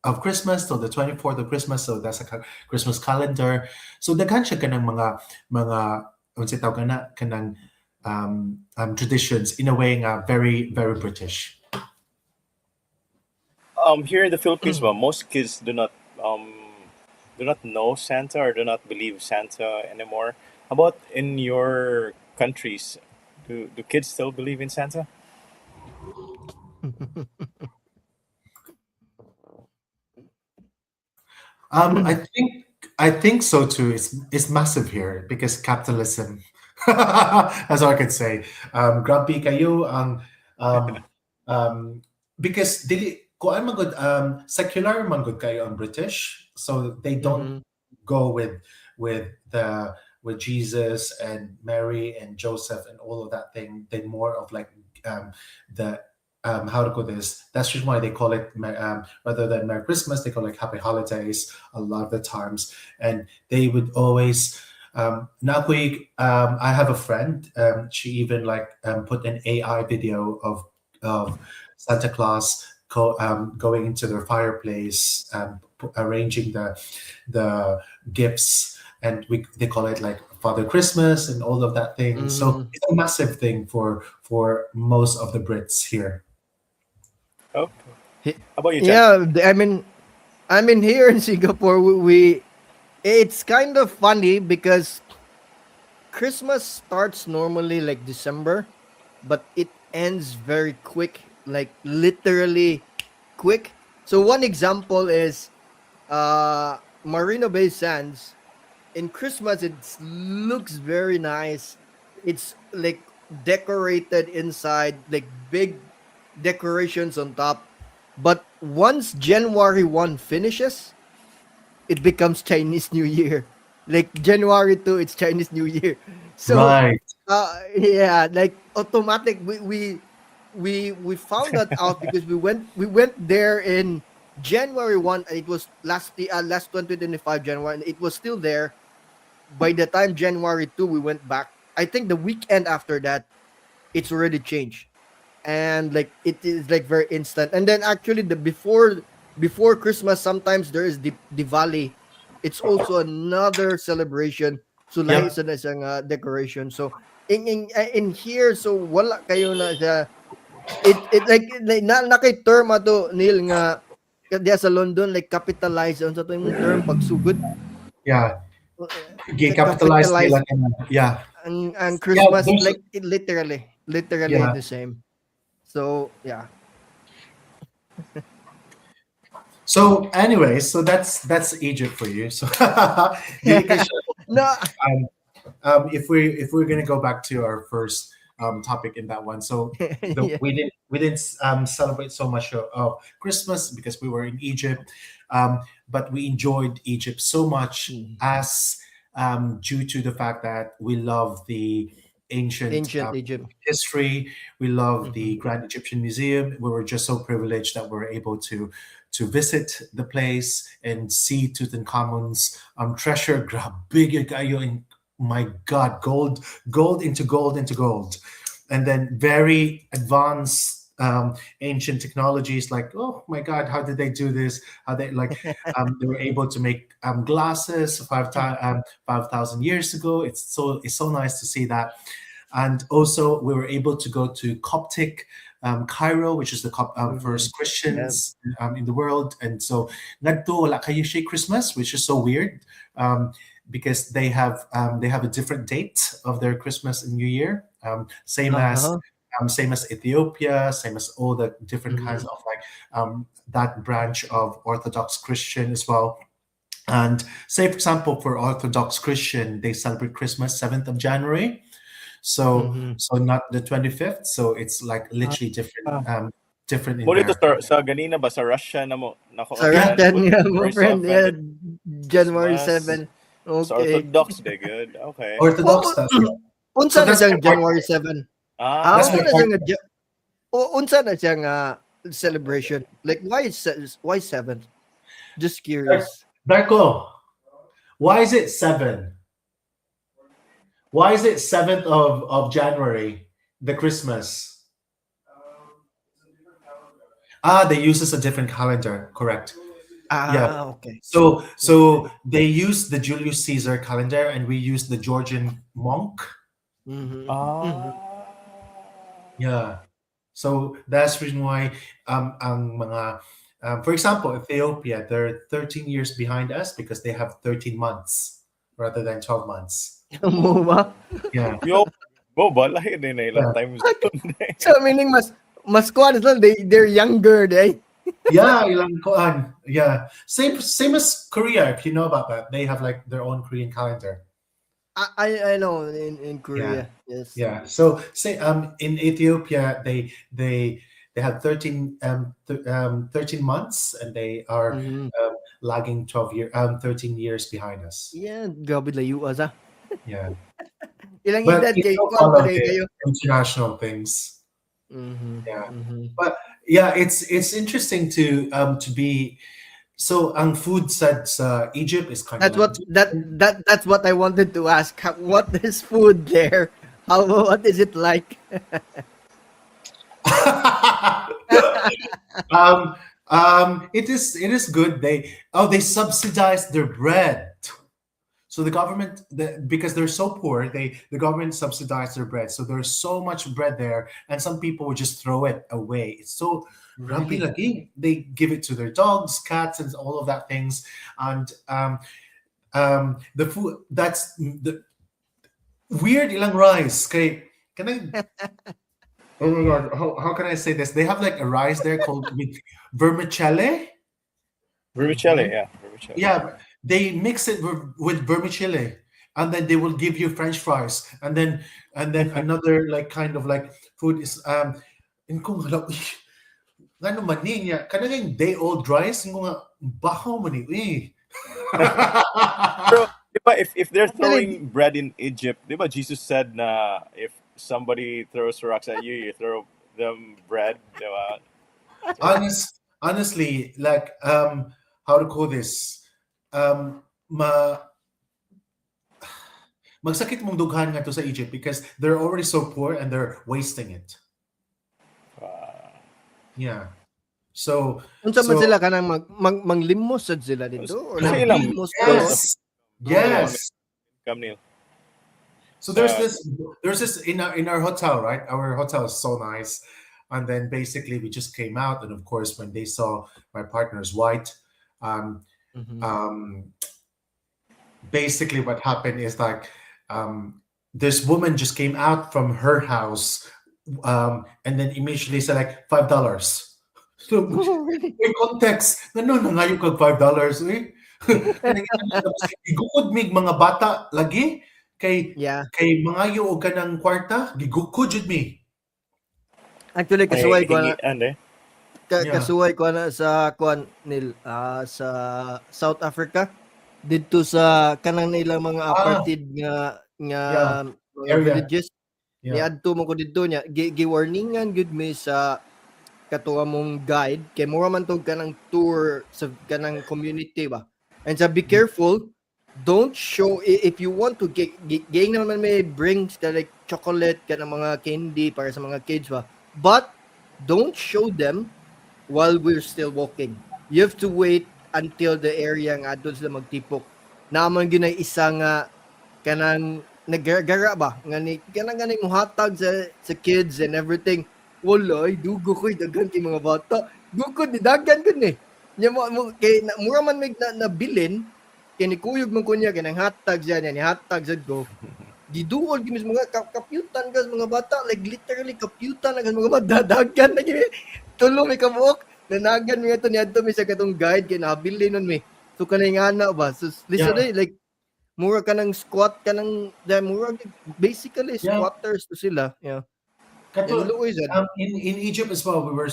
of Christmas till the 24th of Christmas. So that's a Christmas calendar. So daghan siya kanang mga unsa tawag na kanang traditions in a way nga very very British. Here in the Philippines, well, most kids um do not know Santa or do not believe Santa anymore. How about in your countries? Do kids still believe in Santa? I think so too. It's massive here because capitalism. That's all I could say. Grumpy kayo ang um, um, because dili ko ay magud secular magud kayo ang British, so they don't Mhm. go with Jesus and Mary and Joseph and all of that thing. They more of like the how to call this. That's just why they call it rather than Merry Christmas, they call it Happy Holidays a lot of the times. And they would always I have a friend. She even like put an AI video of Santa Claus going into their fireplace, arranging the gifts, and they call it like Father Christmas and all of that thing. So Mhm. it's a massive thing for most of the Brits here. Oh, He- how about you, Chen? Yeah, I mean here in Singapore we it's kind of funny because Christmas starts normally like December, but it ends very quick, like literally quick. So one example is Marina Bay Sands. In Christmas it looks very nice. It's like decorated inside, like big decorations on top. But once January 1 finishes, it becomes Chinese New Year. Like January 2, it's Chinese New Year. So Right. yeah, like automatic we found that out because we went there in January 1, and it was last 2025 January, and it was still there by the time January 2 we went back. I think the weekend after that it's already changed, and like it is like very instant. And then actually before Christmas, sometimes there is Diwali. It's also another celebration. So lahi Yep. sa na siyang decoration. So in here, so wala kayo na sa it like na kay term ato Neil nga diya sa London like capitalize on sa to imong term pagsugod. Yeah. Capitalize Capitalize nila. Yeah. ang Yeah. Christmas There's. like it literally Yeah. the same. So yeah. So anyway, so that's Egypt for you. So dili kay siya, No. um, if we're gonna go back to our first topic in that one, so Yeah. we didn't celebrate so much of Christmas because we were in Egypt, but we enjoyed Egypt so much Mm. as due to the fact that we love the ancient Ancient Egypt. history. We love the Mhm. Grand Egyptian Museum. We were just so privileged that we were able to visit the place and see Tutankhamun's treasure. Grabe yun kayo, and my God, gold into gold into gold, and then very advanced ancient technologies. Like, oh my God, how did they do this? How they were able to make glasses 5,000 years ago. It's so nice to see that. And also, we were able to go to Coptic Cairo, which is the Mhm. first Yeah. Christians in the world. And so, ngadto wala kayo siya Christmas, which is so weird, because they have a different date of their Christmas and New Year, Uh-huh. same as Ethiopia, same as all the different kinds Mhm. of like that branch of Orthodox Christian as well. And say, for example, for Orthodox Christian, they celebrate Christmas 7th of January. So Mhm. so not the 25th. So it's like literally Ah. different in Mo dito there. sa ganina ba sa Russia na mo nako Sa Yeah. offend Russian with nga mo very so friend. Yeah. offended January Christmas 7. sa Okay. Orthodox they good. Okay. Orthodox. Unsa So na that's my siyang partner. January 7? Ah, That's Mo my na okay. siyang partner. unsa na siyang celebration? Like why 7th? Just curious. Darko, why is it 7? Why is it 7th of January, the Christmas? They use a different calendar, correct. Yeah. Okay. So they use the Julius Caesar calendar and we use the Georgian monk. Mhm. Mhm. Ah. Yeah. So that's the reason why ang mga for example, Ethiopia, they're 13 years behind us because they have 13 months rather than 12 months. Mo ba? Yeah. Yo, bo balay din na ilang Yeah. time zone. So meaning mas kuan is lang they're younger day. Yeah, ilang koan. Yeah. Same as Korea, if you know about that. They have like their own Korean calendar. I know in Yeah. Korea. Yes. Yeah. So say in Ethiopia they have 13 months and they are Mhm. lagging 13 years behind us. Yeah, grabe layo asa. Yeah. Ilang But edad we kay still kuan pa follow day the kayo? international things. Mhm. Yeah. Mhm. But yeah, it's interesting to be so ang food said Egypt is kind of That's like what that's what I wanted to ask. What is food there? What is it like? it is good. They subsidize their bread. So the government, because they're so poor, the government subsidized their bread. So there's so much bread there, and some people would just throw it away. It's so grumpy Really? lagi. They give it to their dogs, cats, and all of that things. And the food that's the weird ilang rice. Okay, can I? Oh my god, how can I say this? They have like a rice there called with vermicelli. Vermicelli, Mhm. yeah, vermicelli. Yeah, they mix it with vermicelli, and then they will give you French fries, and then another like kind of like food is in kung hala, ngano man niya kanang day old rice kung nga baho man ni. Pero, di ba, if they're Actually, throwing bread in Egypt, di ba Jesus said na if somebody throws rocks at you, you throw them bread, di ba? Honestly, like how to call this? Um, ma magsakit mong dughan nga to sa Egypt because they're already so poor and they're wasting it. Uh, Yeah. So Unsa man so sila kanang manglimos sad sila dito or Kasi like ilang himos source pero of yes, oh. yes. income nila So sa there's this in our hotel, right? Our hotel is so nice. And then basically we just came out, and of course when they saw my partner's white, um, Mhm. um, basically what happened is like this woman just came out from her house, and then immediately said like $5. So Oh, really? may context, no na nga yung kag $5 eh. Kanang igukod mig mga bata lagi kay Yeah. mga yu og kanang kwarta gigukod jud mi. Actually As kasuway ko na hingian eh. yeah. kasuway ko na sa kuan nil sa South Africa didto sa kanang nilang mga Ah, apartheid nga yeah, mga area. villages Yeah. niadto mo ko didto nya gi-warningan gud mi sa katuwa mong guide kay mura man tog kanang tour sa kanang community ba and sa be careful don't show if you want to gain naman may brings ka like chocolate ka ng mga candy para sa mga kids ba but don't show them while we're still walking. You have to wait until the area nga doon sila magtipok. Naman gyud ay isa nga kanang nagara ba nga ni kanang ganing muhatag sa kids and everything. Wala ay dugo koy daghan kay mga bata. Dugo ni daghan gud ni. Nya mo kay mura man mig nabilin kay ni kuyog man kunya kay nang hatag siya ni hatag sad ko. Giduol gyud mga kapyutan gas mga bata like literally kapyutan gas mga bata daghan na gyud tulo may kabuok nanagan mi ato niadto mi sa katong guide kay nabili nun mi so kanay nga na ba so listen Yeah. like mura ka ng squat ka ng mura basically Yeah. squatters to sila yeah and Kato, luoy sad in Egypt as well, we were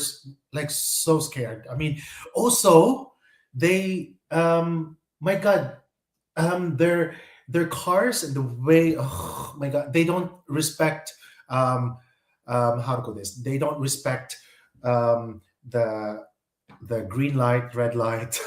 like so scared. I mean, also they my God, their cars and the way, oh my God, they don't respect how to call this. They don't respect um the green light, red light,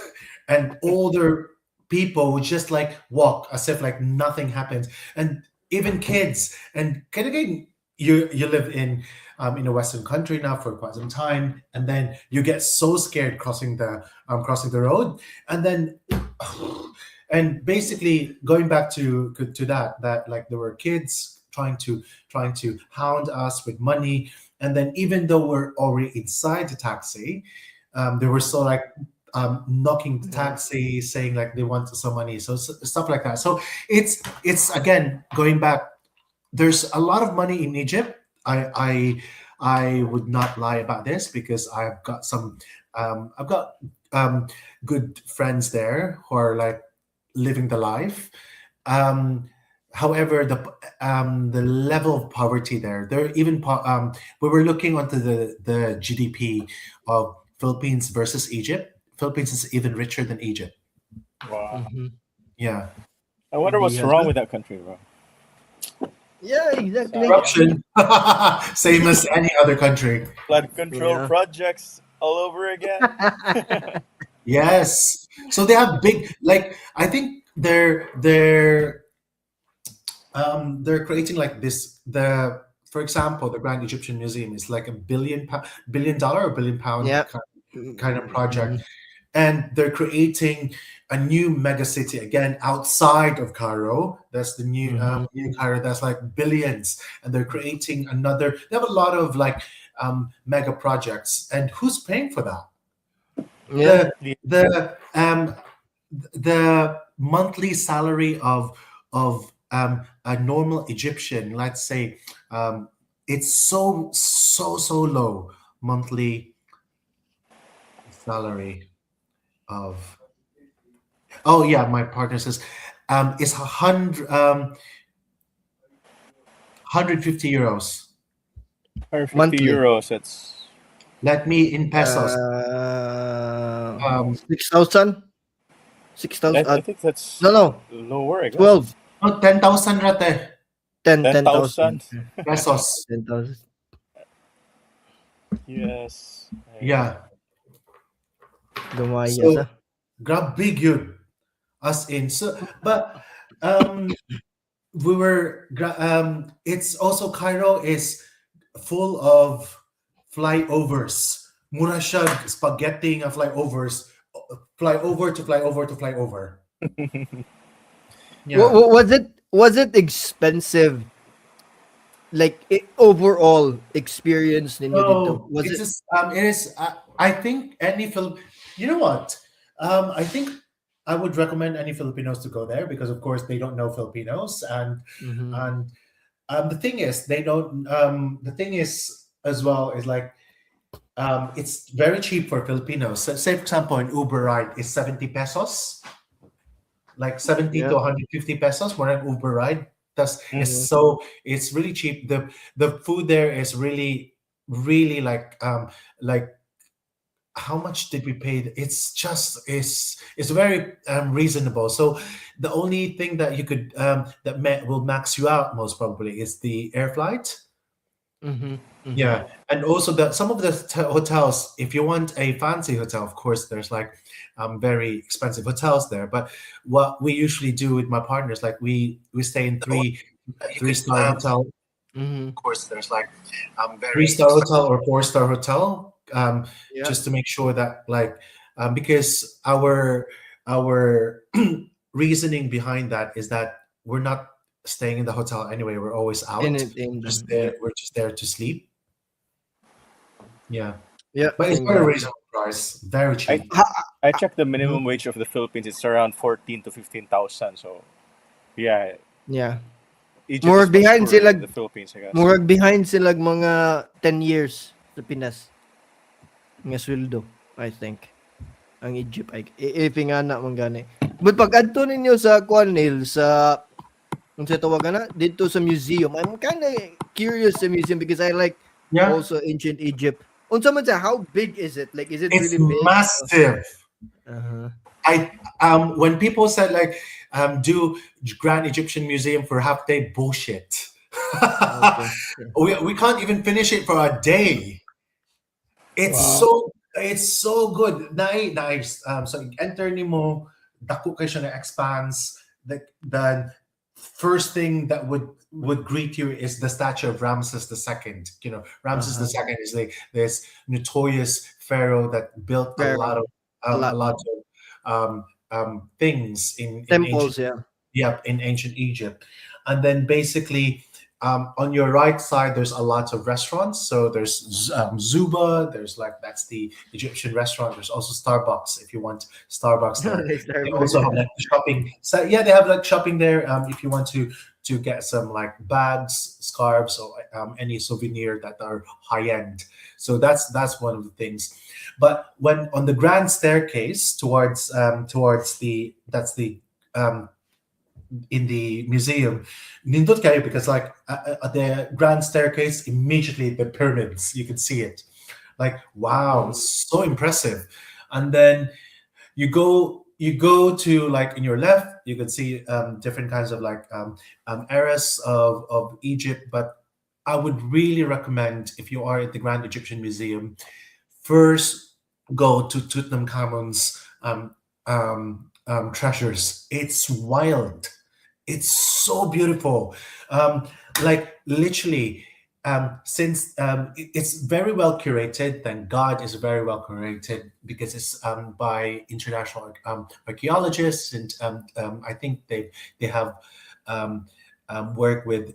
and older people would just like walk as if like nothing happens, and even kids. And kind of again, you live in a Western country now for quite some time, and then you get so scared crossing the road, and then and basically going back to that like there were kids trying to hound us with money, and then even though we're already inside the taxi, they were still like knocking the yeah taxi, saying like they want some money, so stuff like that. So it's again going back. There's a lot of money in Egypt. I would not lie about this because I've got good friends there who are like living the life. Um, However, the level of poverty there, we were looking onto the GDP of Philippines versus Egypt. Philippines is even richer than Egypt. Wow. mhm Yeah, I wonder what's idea wrong sa with that country, bro. yeah exactly Sad. corruption, same as any other country. Flood control yeah projects all over again. Yes, so they have big like I think they're creating like this the for example the Grand Egyptian Museum is like billion dollar or billion pound yeah kind of project, mhm. and they're creating a new mega city again outside of Cairo. That's the Mhm. new Cairo. That's like billions, and they're creating another. They have a lot of like mega projects, and who's paying for that? yeah The the monthly salary of a normal Egyptian, let's say, it's so low. Monthly salary of oh yeah, my partner says it's 150 euros. 150 monthly euros. That's Let me in pesos. 6,000 6,000 I think that's no lower, I guess. 12 It's Oh, 10,000 rate 10,000 10,000 pesos. 10,000 US. Yeah. Gumaya sa. So grab big yun. As in. So but we were it's also Cairo is full of flyovers mura siya spaghetti nga flyovers, flyover to flyover to flyover. Yeah. Was it expensive? Like overall experience ninyo dito? No, Was it's it? just it is. I think any film. You know what? I think I would recommend any Filipinos to go there because, of course, they don't know Filipinos, Mhm. and the thing is, they don't. The thing is as well is like it's very cheap for Filipinos. So, say for example, an Uber ride is 70 pesos, like 70 to Yeah. 150 pesos for an Uber ride. That's it's Mhm. so it's really cheap. The food there is really like how much did we pay? It's just it's very reasonable. So the only thing that you could will max you out most probably is the air flight. Mhm. Mhm. Yeah, and also the some of the hotels. If you want a fancy hotel, of course, there's like very expensive hotels there. But what we usually do with my partners, like we stay in You could, three-star hotel, Mhm. of course, there's like very three-star hotel or four-star hotel, Yeah. just to make sure that like because our reasoning behind that is that we're not staying in the hotel anyway. We're always out. Anything Just done. Yeah. there. We're just there to sleep. Yeah. Yeah. But it's very Exactly. reasonable price, very I cheap. I checked the Mhm. minimum wage of the Philippines. It's around 14 to 15,000. So yeah, Yeah. Egypt is Murag much behind poorer sila than the Philippines, I guess. murag behind sila mga 10 years sa Pinas nga sweldo, I think. Ang Egypt ay nga na man gani. But pag adto ninyo sa kuan Neil, sa unsa tawagan na dito sa museum, I'm kind of curious sa museum because I like Yeah. also ancient Egypt. Unsa man siya, how big is it? Like is it It's really big? massive. Uh-huh. I when people said like do Grand Egyptian Museum for half day, bullshit. Okay. Okay. We can't even finish it for a day. Mm. It's so good. Nice. So enter nimo dako kay siya na expands. The first thing that would greet you is the statue of Ramses II. You know, Ramses Uh-huh. II is like this notorious pharaoh that built a Pharaoh. lot of A lot. things in ancient Temples, yeah. Yep, in ancient Egypt. And then basically, on your right side, there's a lot of restaurants. So there's Zuba. There's like that's the Egyptian restaurant. There's also Starbucks if you want Starbucks there. Nice They also have Starbucks. like shopping. So yeah, they have like shopping there. If you want to get some like bags, scarves, or any souvenir that are high end. So that's one of the things. But when on the grand staircase towards the that's the um, in the museum, nindot kayo because like at the grand staircase, immediately the pyramids, you can see it. Like wow, Mm. it's so impressive. And then you go to like in your left, you can see different kinds of like eras of Egypt. But I would really recommend if you are at the Grand Egyptian Museum, first go to Tutankhamun's treasures. It's wild. It's so beautiful. Um, like literally, since it's very well curated, then God is very well curated because it's by international archaeologists, and I think they have um, worked with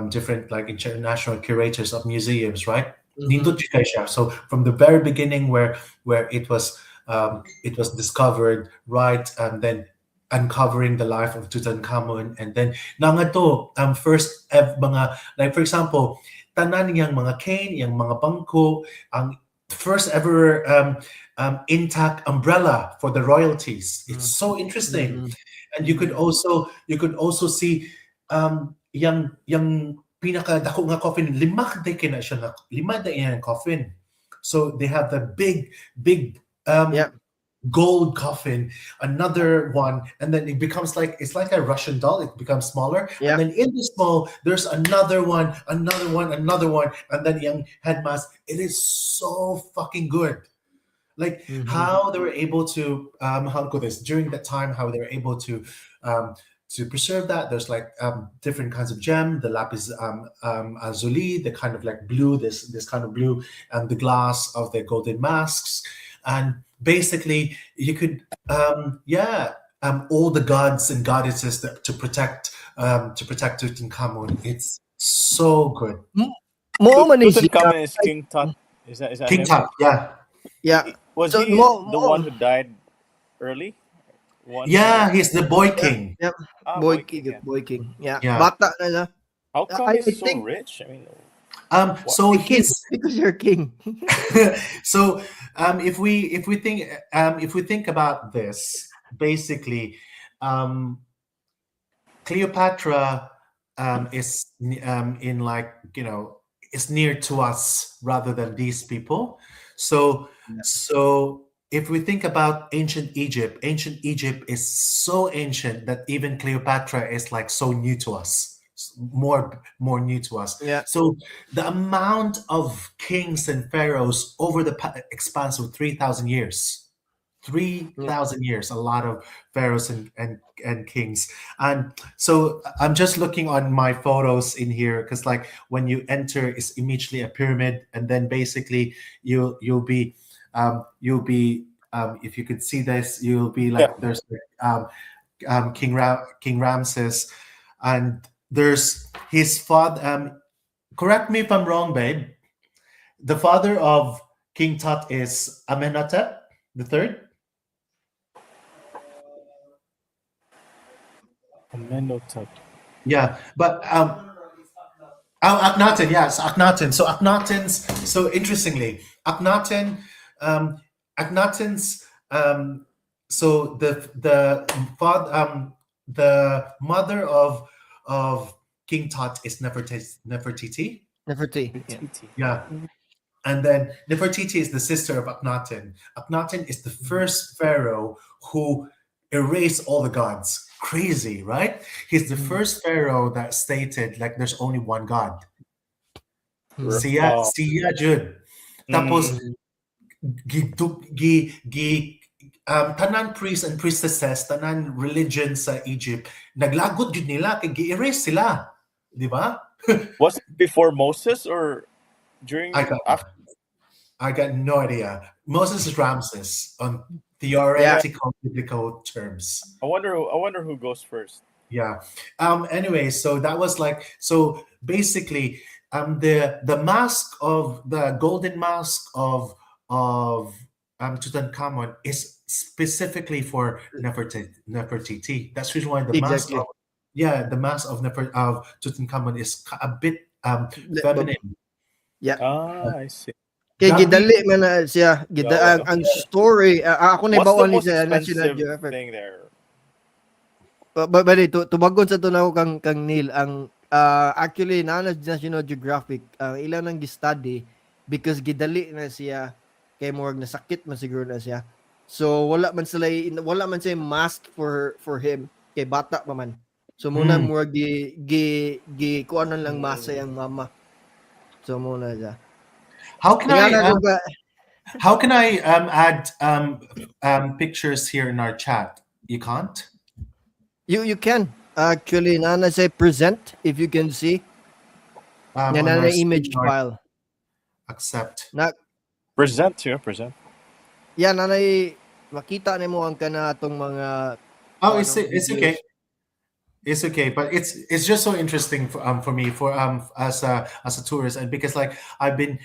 different like international curators of museums, right? Mhm. Nindot siya siya. So from the very beginning, where it was discovered, right, and then uncovering the life of Tutankhamun, and then nga to first mga like for example, tanan yang mga cane, yang mga bangko, ang first ever intact umbrella for the royalties. It's Mm. so interesting, Mhm. and Mhm. you could also see yung pinaka dako nga coffin, lima day yan coffin. So they have the big Yeah. gold coffin, another one, and then it becomes like it's like a Russian doll. It becomes smaller, and Yeah. then in the small, there's another one, and then young head mask. It is so fucking good. Like Mhm. how they were able to how to this during that time, how they were able to um, to preserve that. There's like different kinds of gem, the lapis lazuli, the kind of like blue, this kind of blue, and the glass of the golden masks, and basically you could all the gods and goddesses to protect Tutankhamun. It's so good. Mo man is Tutankhamun is King Tut. Is that King him? Tut, yeah. yeah. Was So he the one who died early? One Yeah, who, he's the boy king. Yep. Boy King, yeah. Boy King. Yeah. Yeah. Bata na siya. How come I he's so think rich? I mean, So king he's because you're king. so if we think about this, basically, Cleopatra is in like is near to us rather than these people. So if we think about ancient Egypt is so ancient that even Cleopatra is like so new to us, more new to us. Yeah. So the amount of kings and pharaohs over the expanse of 3,000 years. 3,000 years, a lot of pharaohs and kings. And so I'm just looking on my photos in here because like when you enter, it's immediately a pyramid, and then basically you'll be if you could see this, you'll be like there's King Ramses, and there's his father. Correct me if I'm wrong, babe. The father of King Tut is Amenhotep the third. Amenhotep. Yeah, but Akhenaten, yes, Akhenaten. So Akhenaten's so interestingly, Akhenaten's so the mother of King Tut is Nefertiti. Nefertiti. Yeah. Yeah. And then Nefertiti is the sister of Akhenaten. Akhenaten is the first pharaoh who erased all the gods. Crazy, right? He's the first pharaoh that stated like there's only one God. Siya Jud. Tapos tanan priests and priestesses, tanan religion sa Egypt, naglagot jud nila kay gi-erase sila. Di ba? Was it before Moses or during after? I got no idea. Moses is Ramses on theoretical biblical terms. I wonder who goes first. Yeah. Anyway, so that was like so basically the mask of the golden mask of Tutankhamun is specifically for Nefertiti. That's the reason why the mask Exactly. the mask of Tutankhamun is a bit feminine. Yeah. I see. Kay That gidali man na siya. Ang story ako na What's the bawal ni most sa National expensive Geographic. thing there? But tubagon sa tunaw kang Neil ang actually na National Geographic ilan nang gi-study because gidali na siya kay murag nasakit man siguro na siya. So wala man siya mask for him kay bata pa man. So muna murag gi kuanon lang masa yang mama. So muna siya. How can I add pictures here in our chat? You can't? You can actually nana say present if you can see. On Nana our image screen, file. Accept. Na Present. yeah, nana makita nimo ang kana atong mga It's okay. It's okay, but it's just so interesting for me as a tourist, and because like I've been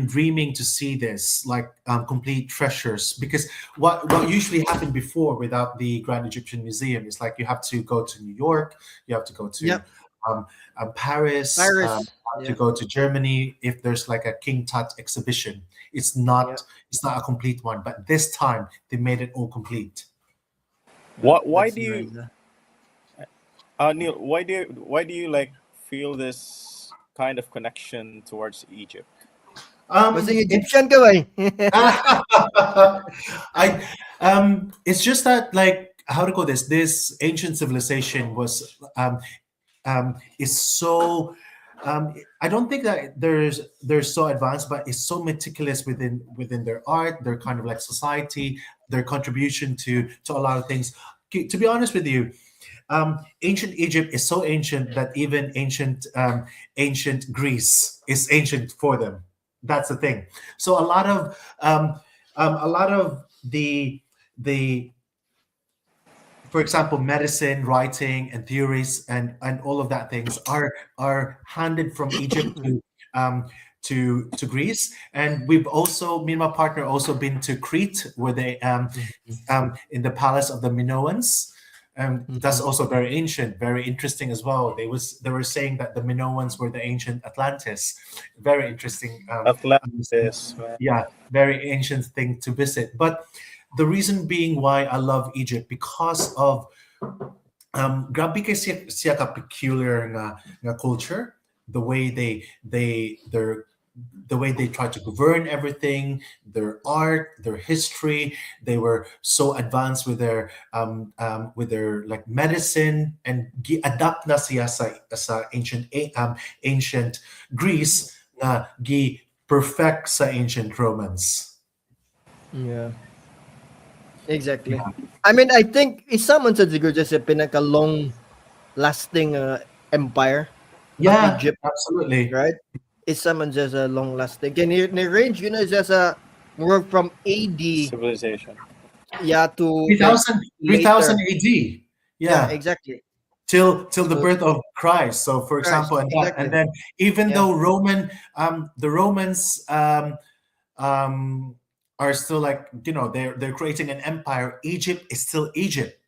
dreaming to see this like complete treasures, because what usually happened before without the Grand Egyptian Museum is like you have to go to New York, you have to go to Paris, to go to Germany if there's like a King Tut exhibition. It's not a complete one, but this time they made it all complete. Why do you Neil, why do you like feel this kind of connection towards Egypt? Kasi Egyptian ka ba? It's just that like how to call this ancient civilization was is so I don't think that they're so advanced, but it's so meticulous within their art, their kind of like society, their contribution to a lot of things. To be honest with you, Ancient Egypt is so ancient that even ancient Greece is ancient for them. That's the thing. So a lot of the for example, medicine, writing, and theories, and all of that things are handed from Egypt um, to Greece. And we've also, me and my partner, also been to Crete, where they in the palace of the Minoans. And that's also very ancient, very interesting as well. They were saying that the Minoans were the ancient Atlantis. Very interesting. Atlantis, man. Yeah, very ancient thing to visit. But the reason being why I love Egypt, because of grabe kay siya ka peculiar nga culture, the way the way they try to govern everything, their art, their history. They were so advanced with their like medicine, and adapt na siya sa ancient Greece na gi perfect sa ancient Romans. Yeah. Exactly. I mean, I think isa man sa siguro just sa pinaka-long lasting empire ang Yeah, Egypt, absolutely. right? Isa man just a long lasting. Can ni range just a more from AD, Civilization. yeah, to like 3000 later. AD. Yeah, Yeah, exactly. till the So birth of Christ. So, for Christ, example, and exactly. then even Yeah. though the Romans um, are still like they're creating an empire. Egypt is still Egypt.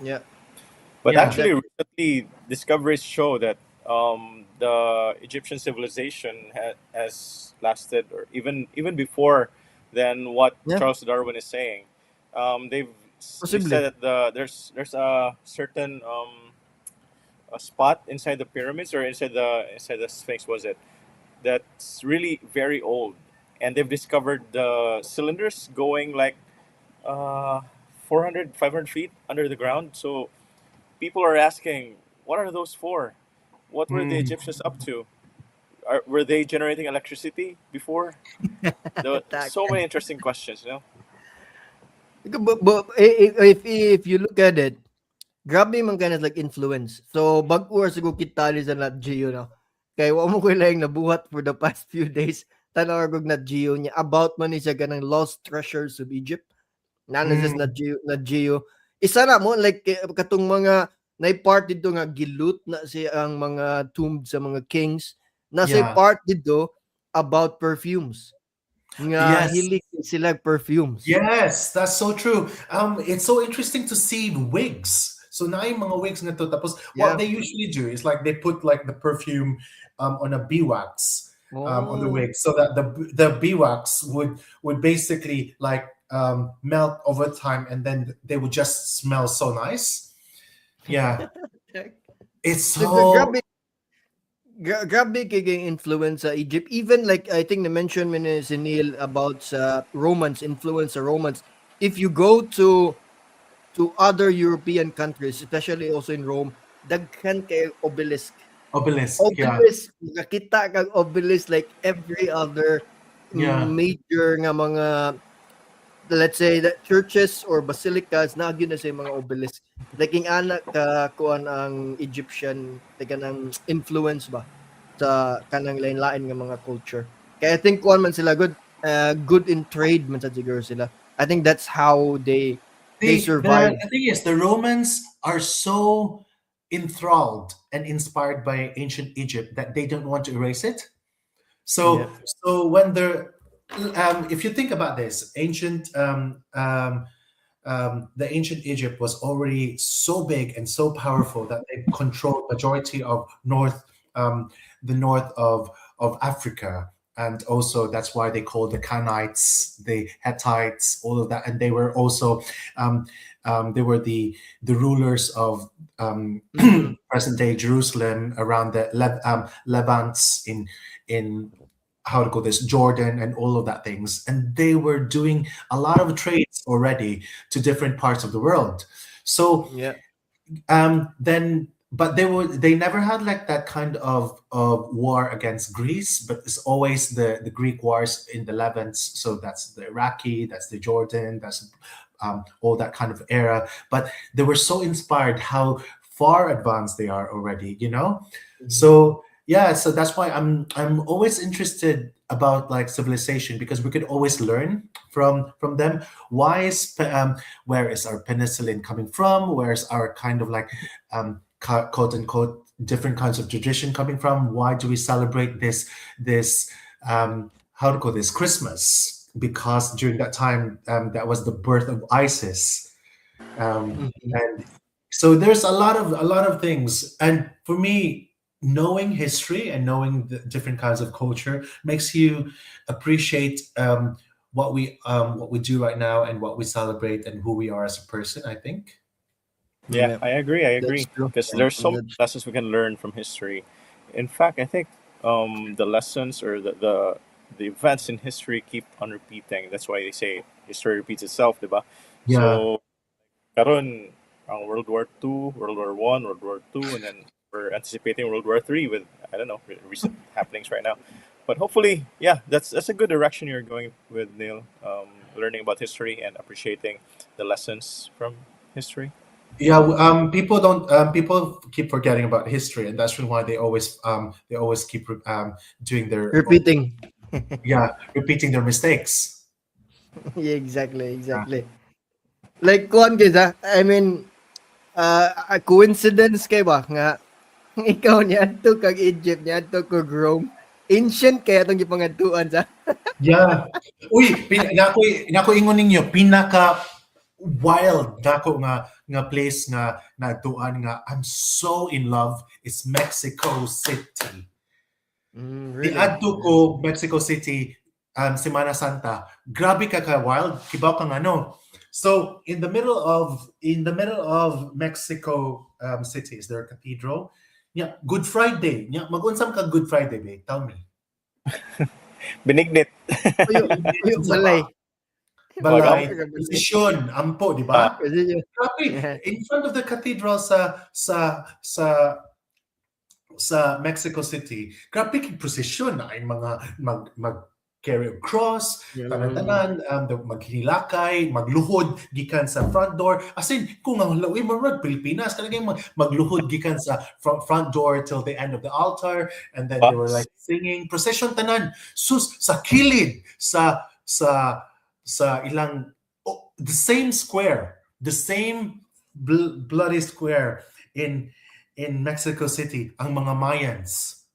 Yeah. But Yeah. actually, Exactly. recently discoveries show that the Egyptian civilization has lasted, or even before than what Yeah. Charles Darwin is saying. They've said Possibly. that there's a certain a spot inside the pyramids, or inside the Sphinx, was it, that's really very old, and they've discovered the cylinders going like uh 400 500 feet under the ground. So people are asking, what are those for? What were the Mm. Egyptians up to? Were they generating electricity before? Tak. So many interesting questions, you know? But if you look at it, grabe man kind of like influence. So bag-o ra siguro kitali sa Nat Geo no. Kay wa mo ko lang nabuhat for the past few days. Tanaw og Nat Geo niya about man ni siya ganang lost treasures of Egypt. Nana just Mm. Nat Geo. Isa na mo like katong mga nay part dito nga gilut na siya ang mga tomb sa mga kings. Na say Yeah. part dito about perfumes. Nga Yes. hilig sila perfumes. Yes, that's so true. It's so interesting to see wigs. So na yung mga wigs nga to. Tapos what Yeah. they usually do is like they put like the perfume on a beeswax on the Oh. wig, so that the beeswax would basically like melt over time, and then they would just smell so nice. Yeah, it's So so grabe kay influence sa Egypt. Even like I think na-mention mo ni si Neil about sa Romans, influence sa Romans. If you go to other European countries, especially also in Rome, daghan kay obelisk. obelisk. Yeah, Obelisk, makakita kag obelisk like every other yeah. major nga mga, let's say that churches or basilicas na gyud na say mga obelisk. Like ing anak ka kuan ang Egyptian kanang influence ba sa kanang lain-lain nga mga culture. Kaya I think kuan man sila good in trade man sa siguro sila. I think that's how they survive. The thing is, the Romans are so enthralled and inspired by ancient Egypt that they don't want to erase it. Yeah. So when they're, if you think about this, the ancient Egypt was already so big and so powerful that they controlled majority of the north of Africa, and also that's why they called the Canaanites, the Hittites, all of that, and they were also they were the rulers of present day Jerusalem, around the Levants in how to call this, Jordan, and all of that things, and they were doing a lot of trades already to different parts of the world. So Yeah. then but they never had like that kind of war against Greece, but it's always the Greek wars in the Levant. So that's the Iraqi, that's the Jordan, that's all that kind of era. But they were so inspired how far advanced they are already, you know. So yeah, so that's why I'm always interested about like civilization, because we could always learn from them. Why is where is our penicillin coming from? Where's our kind of like quote unquote different kinds of tradition coming from? Why do we celebrate this how to call this Christmas? Because during that time, that was the birth of Isis, and so there's a lot of things. And for me, knowing history and knowing the different kinds of culture makes you appreciate what we do right now and what we celebrate and who we are as a person, I think. Yeah, Yeah, I agree. I that's agree true. because there's so many That's lessons we can learn from history. In fact, I think the lessons or the events in history keep on repeating. That's why they say history repeats itself, diba? Yeah, So karon ang World War II, World War I, World War II, and then we're anticipating World War III with I don't know recent happenings right now. But hopefully, yeah, that's a good direction you're going with, Neil. Learning about history and appreciating the lessons from history. yeah. People keep forgetting about history, and that's why they always keep doing their repeating. yeah, repeating their mistakes. Yeah, exactly, Yeah. exactly. Like kuan gyud ha. I mean, a coincidence kay ba nga ikaw niadto kag Egypt niadto kag Rome. Ancient kaya itong gipangadtuan sa. Yeah. Uy, nako ingon ninyo pinaka wild nako nga place nga nagtuan nga I'm so in love is Mexico City. Really? Niadto ko Mexico City Semana Santa. Grabe ka wild, kibaw kang ano. So in the middle of Mexico City is there a cathedral? Yeah, Good Friday. Yeah, magunsam ka Good Friday, babe. Tell me. Benignit. Puyo, puyo Unsa pa? balay. Balay, Magkampo ka balay. posisyon, ampo, di ba? Ah, Kasi yun. Grabe, in front of the cathedral sa Mexico City, grabe kay prosesyon na ay mga mag carry of cross, tanan-tanan, maghinilakay, magluhod gikan sa front door. As in, kung ang lawi mo rod Pilipinas, talagang magluhod gikan sa front door till the end of the altar, and then they were bus. like singing procession tanan sus sa kilid sa ilang the same square, the same bloody square in Mexico City, ang mga Mayans.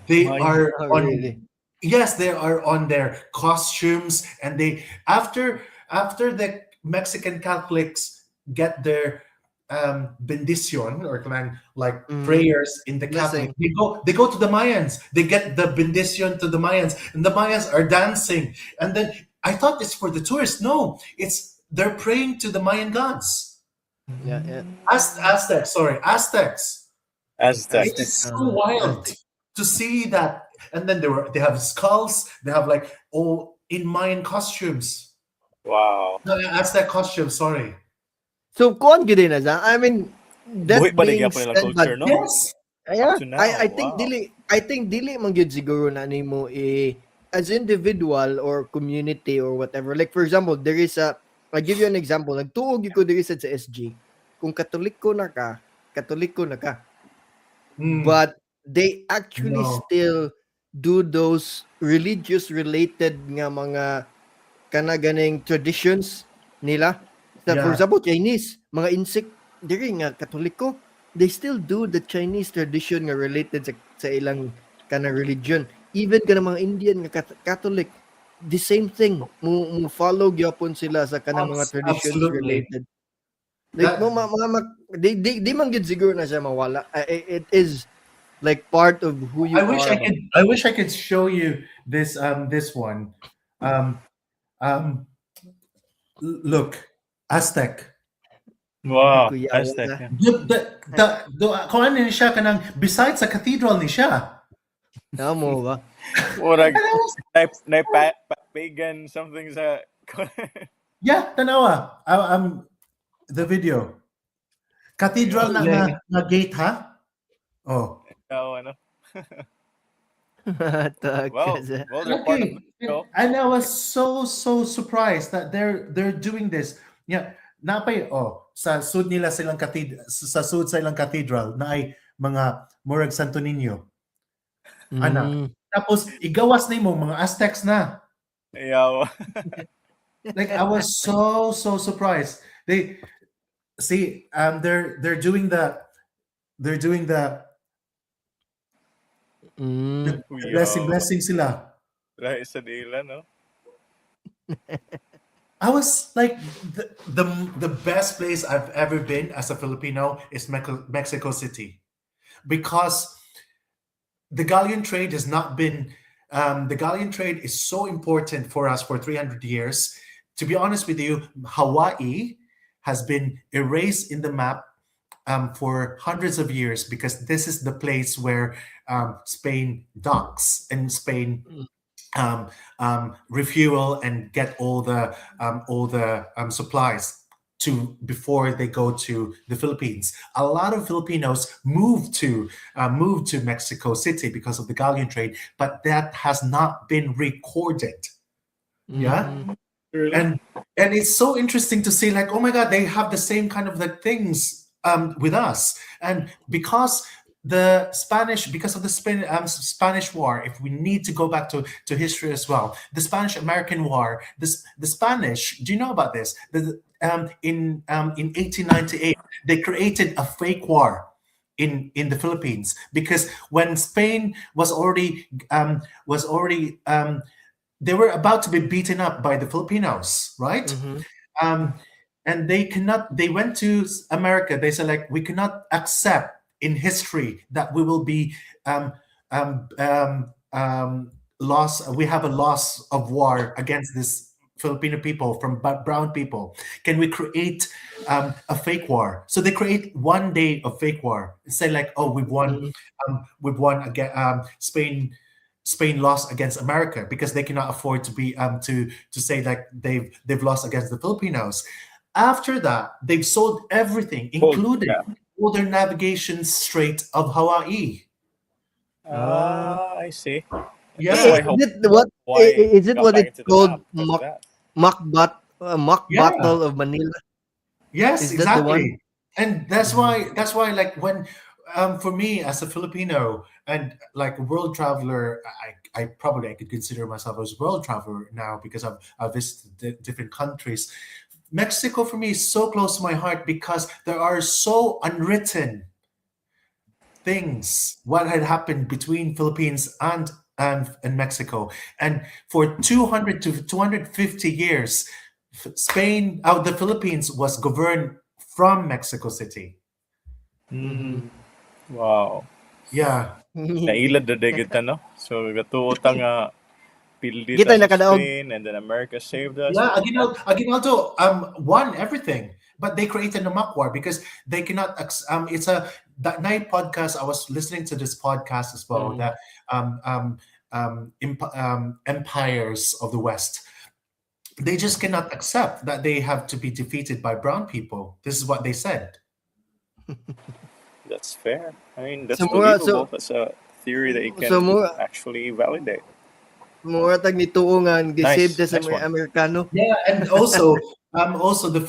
They Mayan. are Oh, on really? yes, they are on their costumes, and they after the Mexican Catholics get their bendición or like prayers in the Catholic, Blessing. they go to the Mayans, they get the bendición to the Mayans, and the Mayans are dancing, and then I thought it's for the tourists. No, they're praying to the Mayan gods. Yeah, yeah. Aztecs. Aztec. Aztec. It's so wild Aztec. to see that. And then they have skulls. They have like in Mayan costumes. Wow. No, Aztec costumes. Sorry. So, kuan gyud na sa. I mean, Buhay that pa being nagyapon nilang said, culture, but no? Yes. yeah, Up to now. I think Wow. dili man gyud siguro na nimo as individual or community or whatever. Like for example, there is I give you an example. Nagtuog gyud ko diri sa SG. Kung Katoliko na ka, Katoliko na ka. But they actually No. still do those religious related nga mga kanaganing traditions nila. So, for Yeah. example, Chinese, mga insect diri nga Katoliko, they still do the Chinese tradition nga related sa ilang kanang religion. Even ka mga Indian nga Catholic, the same thing. Mo follow gyapon sila sa kanang mga traditions Absolutely. related. Like That di man gyud siguro na siya mawala. It is like part of who you I wish are. I could. I wish I could show you this one. Um, um, look, Aztec. Wow. Kuya Aztec. na. Yeah. Kung ano ni siya kanang besides sa cathedral ni siya. Namo ba? Murag pagan something sa Yeah, tanawa. The video. Cathedral na nga Galing. na gate, ha? Oh, Oh, ano? Takas. Well, they're part of okay. Mexico. And I was so surprised that they're doing this. Yeah, napay sa sud nila silang cathedral na ay mga murag Santo Niño. Ana. Mm. Tapos igawas nimo mga Aztecs na. Yeah. Like I was so surprised. They see they're doing the Mm. blessing sila. Dahil sa dila, no? I was like the best place I've ever been as a Filipino is Mexico City because the galleon trade has not been the galleon trade is so important for us for 300 years. To be honest with you, Hawaii has been erased in the map for hundreds of years because this is the place where Spain docks and Spain refuel and get all the supplies to before they go to the Philippines. A lot of Filipinos moved to Mexico City because of the galleon trade, but that has not been recorded. Yeah. Mm. Really? and it's so interesting to see like, oh my god, they have the same kind of like things with us. And because of the Spanish War, if we need to go back to history as well, the Spanish American War, the Spanish, do you know about this? In 1898 they created a fake war in the Philippines because when Spain was already they were about to be beaten up by the Filipinos, right? Mhm. And they went to America. They said like, we cannot accept in history that we will be loss. We have a loss of war against this Filipino people from brown people. Can we create a fake war? So they create one day of fake war and say like, oh, we've won. We've won again. Spain lost against America because they cannot afford to be to say like they've lost against the Filipinos. After that, they've sold everything, including all their navigation strait of Hawaii. I see. Yeah. Why Is it what is it got what back it's into the called? map because of that. Mock Yeah. Battle of Manila. Yes, Is that the one? exactly. And that's why like when for me as a Filipino and like a world traveler, I probably I could consider myself as a world traveler now because I've visited different countries. Mexico for me is so close to my heart because there are so unwritten things what had happened between Philippines and Mexico. And for 200 to 250 years, the Philippines was governed from Mexico City. Wow. Yeah. Nailad na kita, no? So, gatuot nga pildi Kita ta sa nakadaog. Spain and then America saved us. Yeah, Aguinaldo won everything, but they created a mock war because they cannot. It's that night podcast. I was listening to this podcast as well. That empires of the West, they just cannot accept that they have to be defeated by brown people. This is what they said. That's fair. I mean, that's So mura believable. That's a theory that you can so mura actually validate. mura tag ni tuungan gisave Nice. sa Next mga one. Amerikano. Yeah, and also the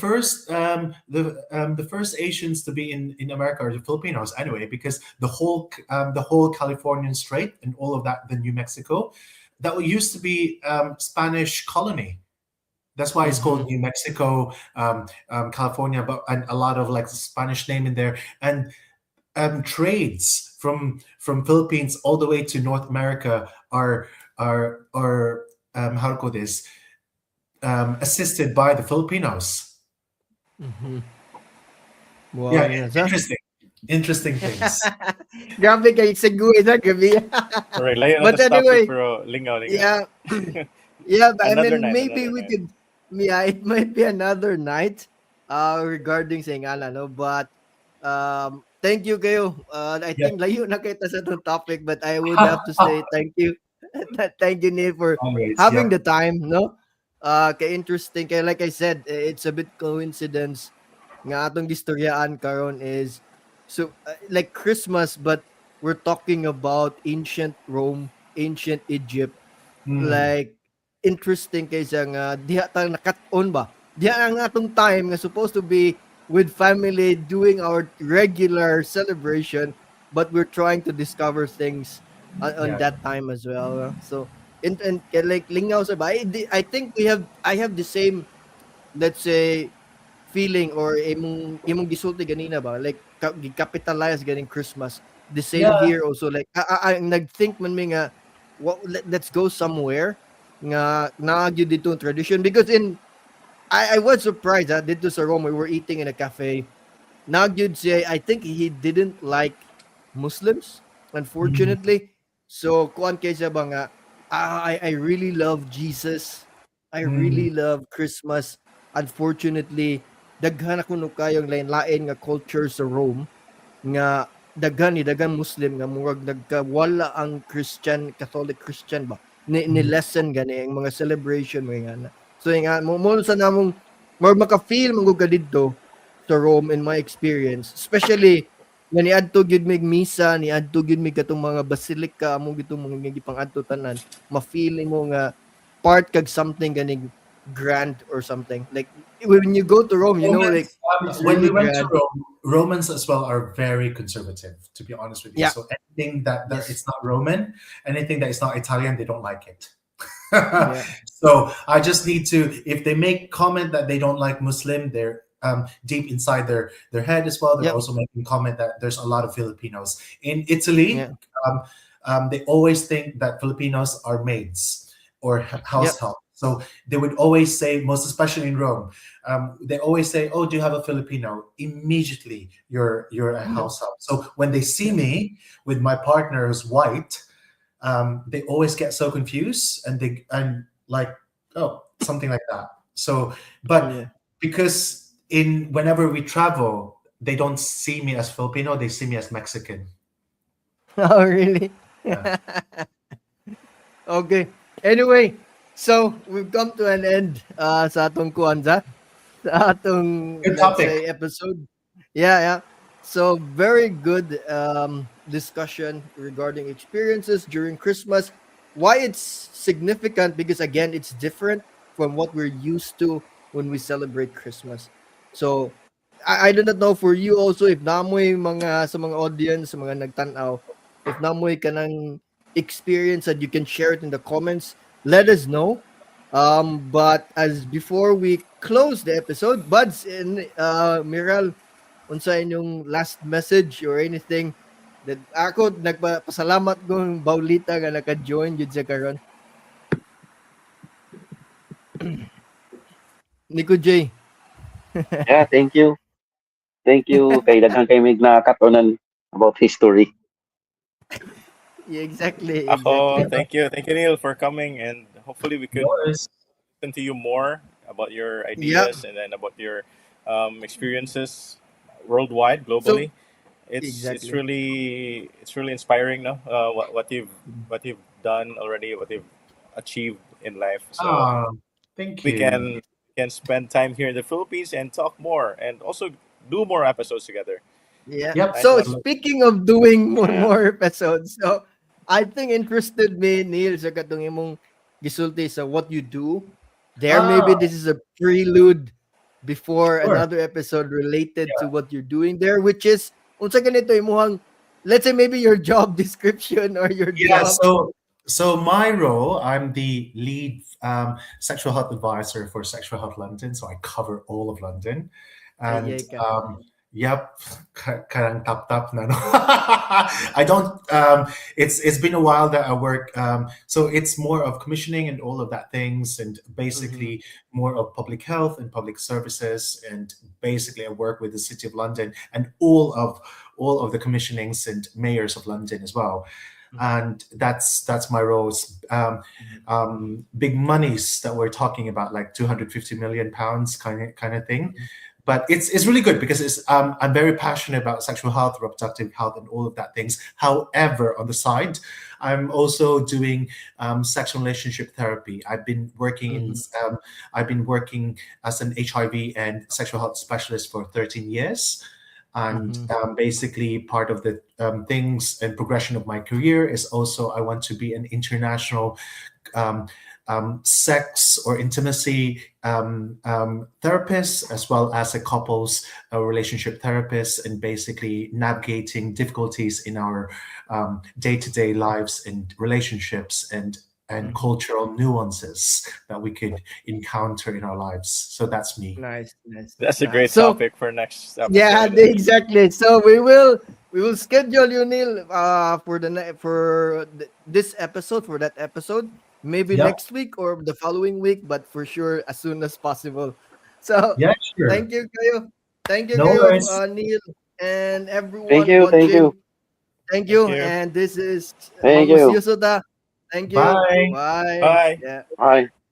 first Asians to be in America are the Filipinos anyway, because the whole Californian Strait and all of that, the New Mexico, that used to be Spanish colony. That's why it's called New Mexico, California, but and a lot of like Spanish name in there, and trades from Philippines all the way to North America are how to call this assisted by the Filipinos. Wow, Yeah, yun sa. interesting things. Grabe kay segue na gabi. Alright, layo na But tas anyway, topic, pero lingaw. Yeah. Yeah, but I Another mean night, maybe another we night. could it might be another night regarding sa ingala, no? But thank you kayo. I Yeah. think layo na kita sa itong topic, but I would have to say thank you. Thank you, Neil, for Always, having yeah. the time, no? Kay interesting. Kay like I said, it's a bit coincidence nga atong gistoryaan karon is so like Christmas, but we're talking about ancient Rome, ancient Egypt, Mm, like interesting kaysa nga diha ta nakat-on ba, diha ang atong time nga supposed to be with family doing our regular celebration, but we're trying to discover things on yeah. that time as well, so and like lingaw sa ba, I think I have the same, let's say, feeling or imong gisulti ganina ba, like capitalize ganing Christmas, the Yeah. same here also, like ang nag-think man mi nga let's go somewhere nga naagyo dito ang tradition, because I was surprised dito sa Rome, we were eating in a cafe, nagyud siya, I think he didn't like Muslims, Mm, unfortunately. So kuan kay siya ba nga, I really love Jesus. I mm, really love Christmas. Unfortunately, daghan ako no kayong lain-lain nga culture sa Rome nga daghan Muslim nga murag nagkawala ang Christian, Catholic Christian ba, ni mm, lesson gani ang mga celebration mo nga. So nga mo sa namong more maka-feel man gud ka didto sa Rome in my experience, especially nga niadto gyud mig misa, niadto gyud mig katong mga basilika amo gitong mga gipang-adto tanan, ma-feel mo nga part kag something ganing grand or something. Like when you go to Rome, you know, like Romans, it's when we really went to grand. Rome, Romans as well are very conservative, to be honest with you. Yeah. So anything that Yes. it's not Roman, anything that is not Italian, they don't like it. Yeah. So I just need to, if they make comment that they don't like Muslim, they're deep inside their head as well. They're Yep. also making comment that there's a lot of Filipinos in Italy. Yeah. They always think that Filipinos are maids or house Yep. help. So they would always say, most especially in Rome, they always say, "Oh, do you have a Filipino?" Immediately, you're a Yep. house help. So when they see Yep. me with my partner who's white, they always get so confused and like, oh, something like that. So, but Yeah. because in whenever we travel, they don't see me as Filipino; they see me as Mexican. Oh, really? Yeah. Okay. Anyway, so we've come to an end sa atong kuanza, sa atong, Good let's topic. say, episode. Yeah, yeah. So very good discussion regarding experiences during Christmas. Why it's significant, because again, it's different from what we're used to when we celebrate Christmas. So I do not know for you also, if namoy mga sa mga audience, sa mga nagtanaw, if namoy kanang experience that you can share it in the comments, let us know. But as before we close the episode, Buds and Miral, unsa inyong last message or anything that ako nagpasalamat kong Baulita nga naka-join jud sa karon. Nico J. Yeah, thank you. Thank you kay daghang kay mig nakatonan about history. Yeah, exactly, Ako, exactly. thank you, Neil, for coming, and hopefully we could Yours. listen to you more about your Yeah. ideas and then about your experiences worldwide, So globally. exactly. It's really inspiring, no? What you've done already, what you've achieved in life. So Ah, thank we you. can spend time here in the Philippines and talk more, and also do more episodes together. Yeah. Yep. Nice So one. speaking of doing Yeah. more episodes, so I think interested me, Neil, sa katong imong gisulti sa what you do. There Ah, maybe this is a prelude before sure. another episode related to what you're doing there, which is unsa ganito imuhang, let's say maybe your job description or your Yeah, job. so my role, I'm the lead sexual health advisor for Sexual Health London. So I cover all of London, Ay, and ay ka. yep, karang tap na no. I don't. It's been a while that I work. So it's more of commissioning and all of that things, and Mhm. basically more of public health and public services, and basically I work with the City of London and all of the commissionings and mayors of London as well, and that's my roles. Big monies that we're talking about, like 250 million pounds kind of thing. but it's really good because I'm very passionate about sexual health, reproductive health, and all of that things. However, on the side, I'm also doing sexual relationship therapy. I've been working as an HIV and sexual health specialist for 13 years. And basically, part of the things and progression of my career is also I want to be an international um, sex or intimacy therapist, as well as a couples relationship therapist, and basically navigating difficulties in our day-to-day lives and relationships and cultural nuances that we could encounter in our lives. So that's me. Nice, nice, That's a nice. great So topic for next yeah, episode. exactly. So we will schedule you, Neil, for this episode, for that episode, maybe Yeah, next week or the following week, but for sure as soon as possible. So yeah, sure. thank you No kayo, worries. Neil, and Thank everyone you, thank watching. you, Thank Thank you, you. and this is thank Mang you. Usyoso Ta. Thank you. Bye. Bye. Bye. Yeah. Bye.